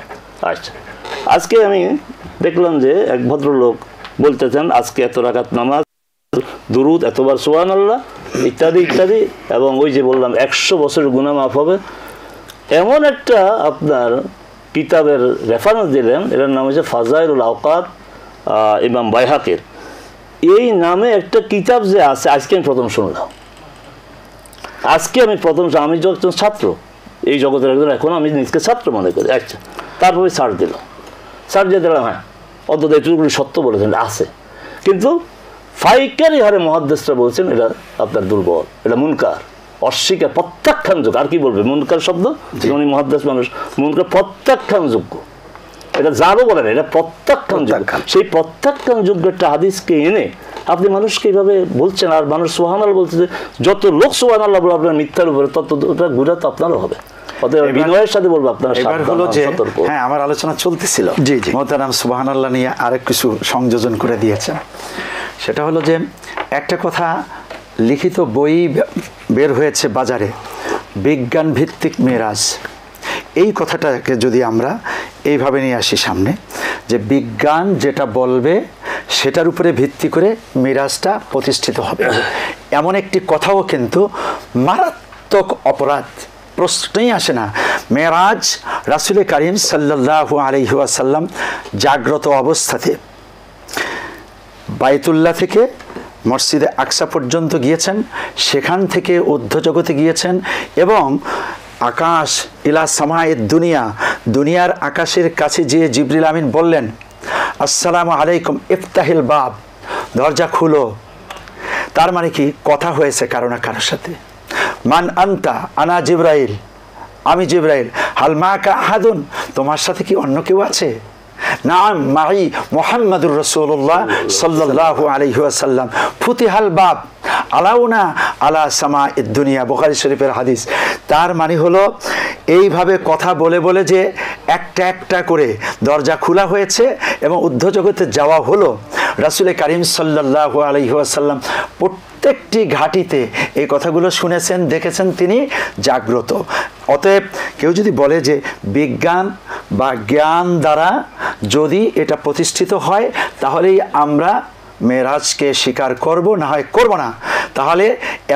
আচ্ছা, আজকে আমি দেখলাম যে এক ভদ্রলোক বলতেছেন আজকে এত রাকাত নামাজ, দুরুদ, এতবার সুবহানাল্লাহ ইত্যাদি ইত্যাদি, এবং ওই যে বললাম 100 বছরের গুনাহ মাফ হবে, এমন একটা আপনার কিতাবের রেফারেন্স দিলেন, এটার নাম হচ্ছে ফাজাইলুল আওকাত, ইমাম বাইহাকির। এই নামে একটা কিতাব যে আছে, আজকে আমি প্রথম শুনলাম, আমি যখন ছাত্র এই জগতের একজন, এখন আমি নিজকে ছাত্র মনে করি। আচ্ছা, তারপরে সার্চ দিয়ে দিলাম, হ্যাঁ অন্তত এটুকুনি সত্য বলেছেন আছে, কিন্তু ফাইকারি হারে মুহাদ্দিসরা বলছেন এটা আপনার দুর্বল, এটা মুনকার, অস্বীকার, প্রত্যাখ্যানযোগ্য। আর কি বলবে মুনকার শব্দ, উনি মুহাদ্দিস মানুষ, মুনকার প্রত্যাখ্যানযোগ্য, এটা যারও বলেন এটা প্রত্যাখ্যানযোগ্য। সেই প্রত্যাখ্যানযোগ্য একটা হাদিসকে এনে আপনি মানুষকে এইভাবে বলছেন, আর মানুষ সুবহানাল্লাহ বলতেছে, যত লোক সুবহানাল্লাহ বলে আপনার মিথ্যার উপরে, তত ওটা গুনাহ তো আপনারও হবে। অতএব বিনয়ের সাথে বলবো আপনার এবার হলো যে হ্যাঁ, আমার আলোচনা চলতেছিল, জি জি, মোহতারাম সুবহানাল্লাহ নিয়ে আরেক কিছু সংযোজন করে দিয়েছেন। সেটা হলো যে একটা কথা লিখিত বই বের হয়েছে বাজারে, বিজ্ঞান ভিত্তিক মেরাজ। এই কথাটাকে যদি আমরা এইভাবে নিয়ে আসি সামনে, যে বিজ্ঞান যেটা বলবে সেটার উপরে ভিত্তি করে মেরাজটা প্রতিষ্ঠিত হবে, এমন একটি কথাও কিন্তু মারাত্মক অপরাধ, প্রশ্নই আসে না। মেরাজ রাসূল কারীম সাল্লাল্লাহু আলাইহি ওয়াসাল্লাম জাগ্রত অবস্থাতে বাইতুল্লাহ থেকে মসজিদে আকসা পর্যন্ত গিয়েছেন, সেখান থেকে ঊর্ধ্বজগতে গিয়েছেন, এবং আকাশ ইলা সামায়ে দুনিয়া, দুনিয়ার আকাশের কাছে যেয়ে জিবরিল আমিন বললেন, আসসালামু আলাইকুম ইফতাহিল বাব, দরজা খুলো। তার মানে কি, কথা হয়েছে কারো না কারোর সাথে। মান আনতা, আনা জিবরাইল, আমি জিবরাইল। হাল মাকা আহাদুন, তোমার সাথে কি অন্য কেউ আছে? নাম মাই মুহাম্মাদুর রাসূলুল্লাহ সাল্লাল্লাহু আলাইহি ওয়াসাল্লাম। ফুতিহাল বাব আলাউনা আলা সামাঈদ দুনিয়া, বুখারী শরীফের হাদিস। তার মানে হলো এইভাবে কথা বলে বলে যে একটা একটা করে দরজা খোলা হয়েছে এবং ঊর্ধ্বজগতে যাওয়া হলো। রাসূল কারীম সাল্লাল্লাহু আলাইহি ওয়াসাল্লাম প্রত্যেকটি ঘাটিতে এই কথাগুলো শুনেছেন, দেখেছেন, তিনি জাগ্রত। অতএব কেউ যদি বলে যে বিজ্ঞান বা জ্ঞান দ্বারা যদি এটা প্রতিষ্ঠিত হয়, তাহলেই আমরা মেরাজকে স্বীকার করব, না হয় করব না, তাহলে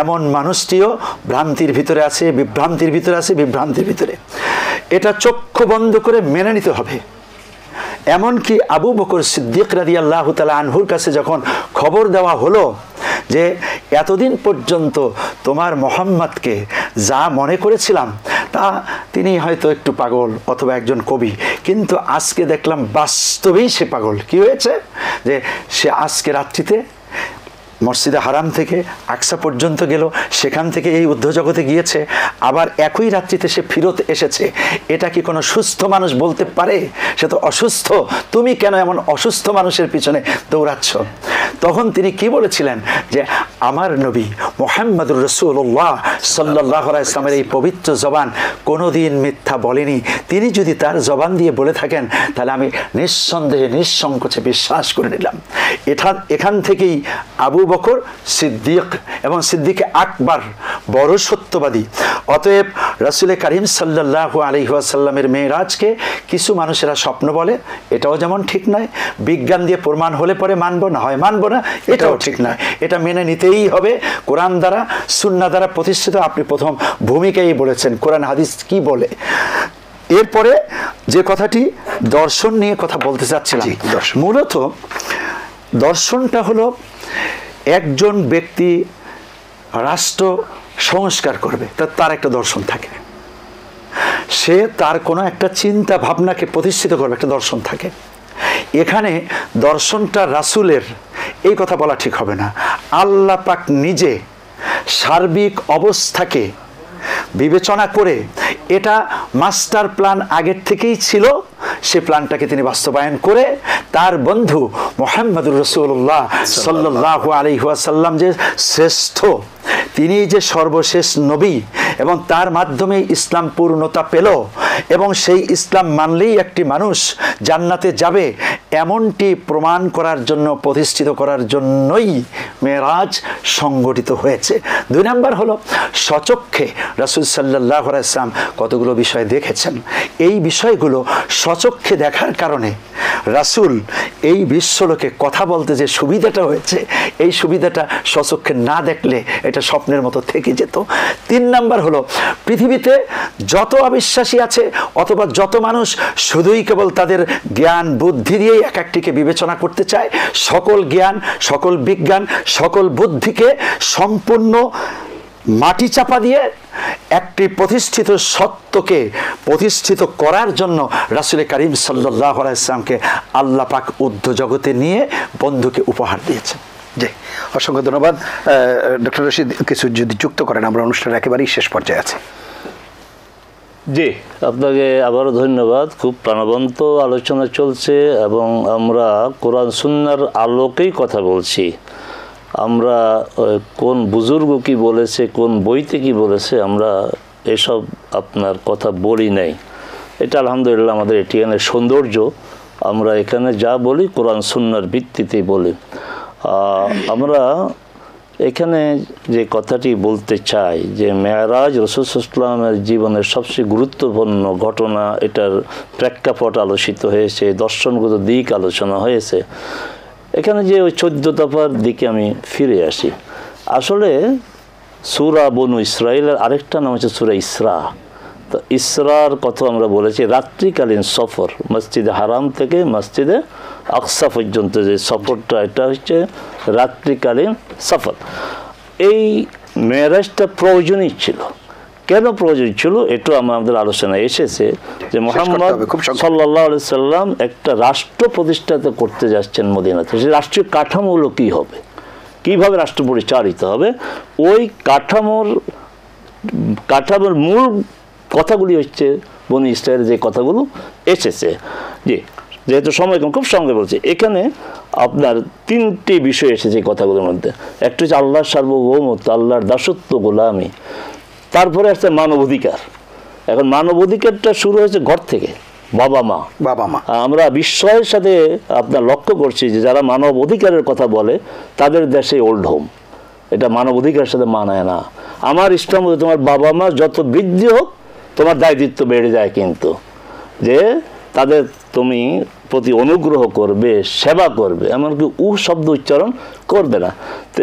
এমন মানুষটিও ভ্রান্তির ভিতরে আছে, বিভ্রান্তির ভিতরে আছে, বিভ্রান্তির ভিতরে। এটা চক্ষু বন্ধ করে মেনে নিতে হবে। এমনকি আবু বকর সিদ্দিক রাদিয়াল্লাহু তাআলা আনহুর কাছে যখন খবর দেওয়া হলো যে এতদিন পর্যন্ত তোমার মোহাম্মদকে যা মনে করেছিলাম তা তিনি হয়তো একটু পাগল অথবা একজন কবি, কিন্তু আজকে দেখলাম বাস্তবেই সে পাগল। কি হয়েছে? যে সে আজকে রাত্রিতে মসজিদে হারাম থেকে আকসা পর্যন্ত গেল, সেখান থেকে এই ঊর্ধ্বজগতে গিয়েছে, আবার একই রাত্রিতে সে ফিরত এসেছে। এটা কি কোনো সুস্থ মানুষ বলতে পারে? সে তো অসুস্থ। তুমি কেন এমন অসুস্থ মানুষের পিছনে দৌড়াচ্ছ? তখন তিনি কি বলেছিলেন যে আমার নবী মুহাম্মদুর রাসূলুল্লাহ সাল্লাল্লাহু আলাইহি ওয়াসাল্লামের এই পবিত্র জবান কোনোদিন মিথ্যা বলেনি। তিনি যদি তার জবান দিয়ে বলে থাকেন, তাহলে আমি নিঃসন্দেহে নিঃসংকোচে বিশ্বাস করে নিলাম। এখান থেকেই আবু বকর সিদ্দিক এবং সিদ্দিক আকবর বড় সত্যবাদী। অতএব রাসূল কারীম সাল্লাল্লাহু আলাইহি ওয়াসাল্লামের মেরাজকে কিছু মানুষেরা স্বপ্ন বলে, এটাও যেমন ঠিক নয়। বিজ্ঞান দিয়ে প্রমাণ হলে পরে মানব, না হয় মানব না, এটাও ঠিক নয়। এটা মেনে নিতেই হবে। কোরআন দ্বারা সুন্নাহ দ্বারা প্রতিষ্ঠিত। আপনি প্রথম ভূমিকাই বলেছেন কোরআন হাদিস কি বলে। এরপরে যে কথাটি দর্শন নিয়ে কথা বলতে চাচ্ছিলাম, মূলত দর্শনটা হলো একজন ব্যক্তি রাষ্ট্র সংস্কার করবে, তার একটা দর্শন থাকে। সে তার কোনো একটা চিন্তা ভাবনাকে প্রতিষ্ঠিত করবে, একটা দর্শন থাকে। এখানে দর্শনটা রাসূলের, এই কথা বলা ঠিক হবে না। আল্লাহ পাক নিজে সার্বিক অবস্থাকে বিবেচনা করে, এটা মাস্টার প্ল্যান আগের থেকেই ছিল, সে প্ল্যানটাকে তিনি বাস্তবায়ন করে তার বন্ধু মুহাম্মদুর রাসূলুল্লাহ সাল্লাল্লাহু আলাইহি ওয়াসাল্লাম যে শ্রেষ্ঠ, তিনি যে সর্বশেষ নবী এবং তার মাধ্যমে ইসলাম পূর্ণতা পেল এবং সেই ইসলাম মানলেই একটি মানুষ জান্নাতে যাবে, এমনটি প্রমাণ করার জন্য, প্রতিষ্ঠিত করার জন্যই মেরাজ সংগঠিত হয়েছে। 2 নম্বর হলো স্বচক্ষে রাসূল সাল্লাল্লাহু আলাইহি ওয়াসাল্লাম কতগুলো বিষয় দেখেছেন। এই বিষয়গুলো স্বচক্ষে দেখার কারণে রাসূল এই বিশ্বলোকে কথা বলতে যে সুবিধাটা হয়েছে, এই সুবিধাটা স্বচক্ষে না দেখলে এটা স্বপ্নের মতো থেকে যেত। 3 নম্বর হলো পৃথিবীতে যত অবিশ্বাসী আছে অথবা যত মানুষ শুধুই কেবল তাদের জ্ঞান বুদ্ধি দিয়েই এক একটিকে বিবেচনা করতে চায়, সকল জ্ঞান, সকল বিজ্ঞান, সকল বুদ্ধিকে সম্পূর্ণ মাটি চাপা দিয়ে একটি প্রতিষ্ঠিত সত্যকে প্রতিষ্ঠিত করার জন্য রাসূল কারীম সাল্লাল্লাহু আলাইহি ওয়াসাল্লামকে আল্লাহ পাক ঊর্ধ্বজগতে নিয়ে বন্ধুকে উপহার দিয়েছেন। জি, অসংখ্য ধন্যবাদ ডক্টর রশিদ। কিছু যদি যুক্ত করেন, আমরা অনুষ্ঠানের একেবারেই শেষ পর্যায়ে আছি। জি, আপনাকে আবারও ধন্যবাদ। খুব প্রাণবন্ত আলোচনা চলছে এবং আমরা কোরআন সুন্নাহর আলোকেই কথা বলছি। আমরা কোন বুজুর্গ কি বলেছে, কোন বইতে কি বলেছে, আমরা এসব আপনার কথা বলি নাই। এটা আলহামদুলিল্লাহ আমাদের এটিএনের সৌন্দর্য। আমরা এখানে যা বলি কোরআন সুন্নাহর ভিত্তিতেই বলি। আমরা এখানে যে কথাটি বলতে চাই যে মেরাজ রাসূল সাল্লাল্লাহু আলাইহি ওয়াসাল্লামের জীবনের সবচেয়ে গুরুত্বপূর্ণ ঘটনা, এটার প্রেক্ষাপট আলোচিত হয়েছে, দর্শনগত দিক আলোচনা হয়েছে। এখানে যে ওই 14 দফার দিকে আমি ফিরে আসি। আসলে সূরা বনু ইসরাইলের আরেকটা নাম হচ্ছে সূরা ইসরা। তো ইসরার কথা আমরা বলেছি রাত্রিকালীন সফর, মসজিদে হারাম থেকে মসজিদে আকসা পর্যন্ত যে সফরটা, এটা হচ্ছে রাত্রিকালীন সফর। এই মেরাজটা প্রয়োজনই ছিল। কেন প্রয়োজন ছিল এটা আমাদের আলোচনায় এসেছে যে মুহাম্মদ সাল্লাল্লাহু আলাইহি সাল্লাম একটা রাষ্ট্র প্রতিষ্ঠা করতে যাচ্ছেন মদিনাতে। সেই রাষ্ট্রীয় কাঠামোগুলো কী হবে, কীভাবে রাষ্ট্র পরিচালিত হবে, ওই কাঠামোর মূল কথাগুলি হচ্ছে বনি ইসরায়েলের যে কথাগুলো এসেছে। যেহেতু সময় খুব সঙ্গে বলছে, এখানে আপনার 3টি বিষয় এসেছে এই কথাগুলোর মধ্যে। একটা হচ্ছে আল্লাহর সার্বভৌমত্ব, আল্লাহর দাসত্ব, গোলামি। তারপরে আসছে মানব অধিকার। এখন মানব অধিকারটা শুরু হয়েছে ঘর থেকে, বাবা মা। আমরা বিস্ময়ের সাথে আপনার লক্ষ্য করছি যে যারা মানব অধিকারের কথা বলে তাদের দেশে ওল্ড হোম, এটা মানব অধিকারের সাথে মানায় না। আমার ইসলাম তোমার বাবা মা যত বৃদ্ধি হোক তোমার দায়িত্ব বেড়ে যায়, কিন্তু যে তাদের তুমি প্রতি অনুগ্রহ করবে, সেবা করবে, এমনকি শব্দ উচ্চারণ করবে না। তো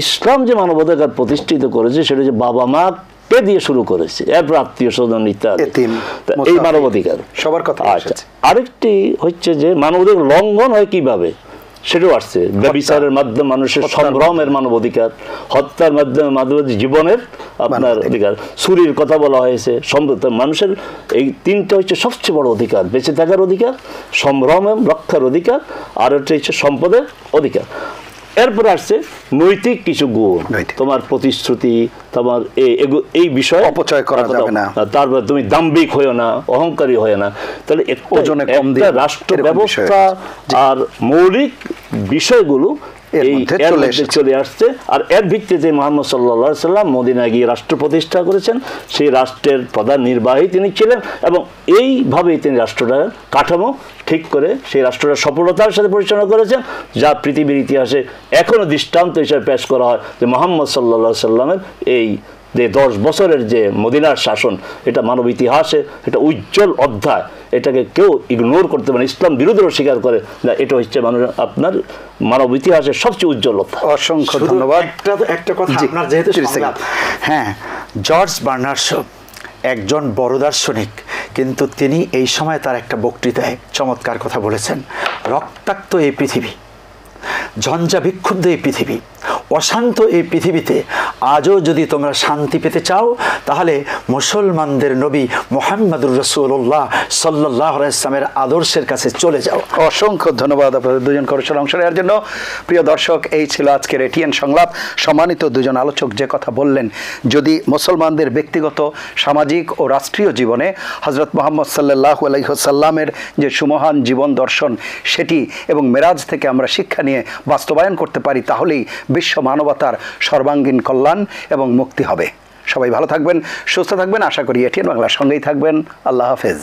ইসলাম যে মানবাধিকার প্রতিষ্ঠিত করেছে সেটা যে বাবা মা কে দিয়ে শুরু করেছে, এরপর আত্মীয় স্বজন ইত্যাদি, এই মানবাধিকার সবার কথা। আরেকটি হচ্ছে যে মানবাধিকার লঙ্ঘন হয় কিভাবে, সেটাও আসছে। ব্যভিচারের মাধ্যমে মানুষের সম্ভ্রমের মানবাধিকার, হত্যার মাধ্যমে মানবাধিকার, জীবনের আপনার অধিকার, চুরির কথা বলা হয়েছে। মানুষের এই 3টা হচ্ছে সবচেয়ে বড় অধিকার: বেঁচে থাকার অধিকার, সম্ভ্রম রক্ষার অধিকার, আর একটা হচ্ছে সম্পদের অধিকার। এরপরে আসছে নৈতিক কিছু গুণ, তোমার প্রতিশ্রুতি, তোমার এই বিষয়ে অপচয় করা যাবে না, তারপর তুমি দাম্ভিক হয়েও না, অহংকারী হয়ে না। তাহলে একটা রাষ্ট্র ব্যবস্থা আর মৌলিক বিষয়গুলো চলে আসছে। আর এর ভিত্তিতে মুহাম্মদ সাল্লাল্লাহু আলাইহি সাল্লাম মদিনায় গিয়ে রাষ্ট্র প্রতিষ্ঠা করেছেন। সেই রাষ্ট্রের প্রধান নির্বাহী তিনি ছিলেন, এবং এইভাবেই তিনি রাষ্ট্রটার কাঠামো ঠিক করে সেই রাষ্ট্রটা সফলতার সাথে পরিচালনা করেছেন, যা পৃথিবীর ইতিহাসে এখনও দৃষ্টান্ত হিসেবে পেশ করা হয় যে মুহাম্মদ সাল্লাল্লাহু আলাইহি সাল্লামের এই যে 10 বছরের যে মদিনার শাসন, এটা মানব ইতিহাসে এটা উজ্জ্বল অধ্যায়। এটাকে কেউ ইগনোর করতে পারে, ইসলাম বিরোধীরা স্বীকার করে না, এটা হচ্ছে আপনার মানব ইতিহাসের সবচেয়ে উজ্জ্বল অধ্যায়। অসংখ্য ধন্যবাদ। একটা কথা আপনার যেহেতু, হ্যাঁ, জর্জ বার্নার্ড শ একজন বড় দার্শনিক, কিন্তু তিনি এই সময় তার একটা বক্তৃতায় চমৎকার কথা বলেছেন। রক্তাক্ত এই পৃথিবী, ঝঞ্ঝা বিক্ষুব্ধ এই পৃথিবী, অশান্ত এই পৃথিবীতে আজও যদি তোমরা শান্তি পেতে চাও, তাহলে মুসলমানদের নবী মুহাম্মদুর রাসূলুল্লাহ সাল্লাল্লাহু আলাইহি ওয়াসাল্লামের আদর্শের কাছে চলে যাও। অসংখ্য ধন্যবাদ আপনাদের দুজন কৌশল অংশ নেওয়ার জন্য। প্রিয় দর্শক, এই ছিল আজকের এটিএন সংলাপ। সম্মানিত দুজন আলোচক যে কথা বললেন, যদি মুসলমানদের ব্যক্তিগত, সামাজিক ও রাষ্ট্রীয় জীবনে হযরত মুহাম্মদ সাল্লাল্লাহু আলাইহি ওয়াসাল্লামের যে সুমহান জীবন দর্শন সেটি এবং মেরাজ থেকে আমরা শিক্ষা নিয়ে বাস্তবায়ন করতে পারি, তাহলেই বিশ্ব মানবতার সর্বাঙ্গীন কল্যাণ এবং মুক্তি হবে। সবাই ভালো থাকবেন, সুস্থ থাকবেন, আশা করি এটিএন বাংলার সঙ্গেই থাকবেন। আল্লাহ হাফেজ।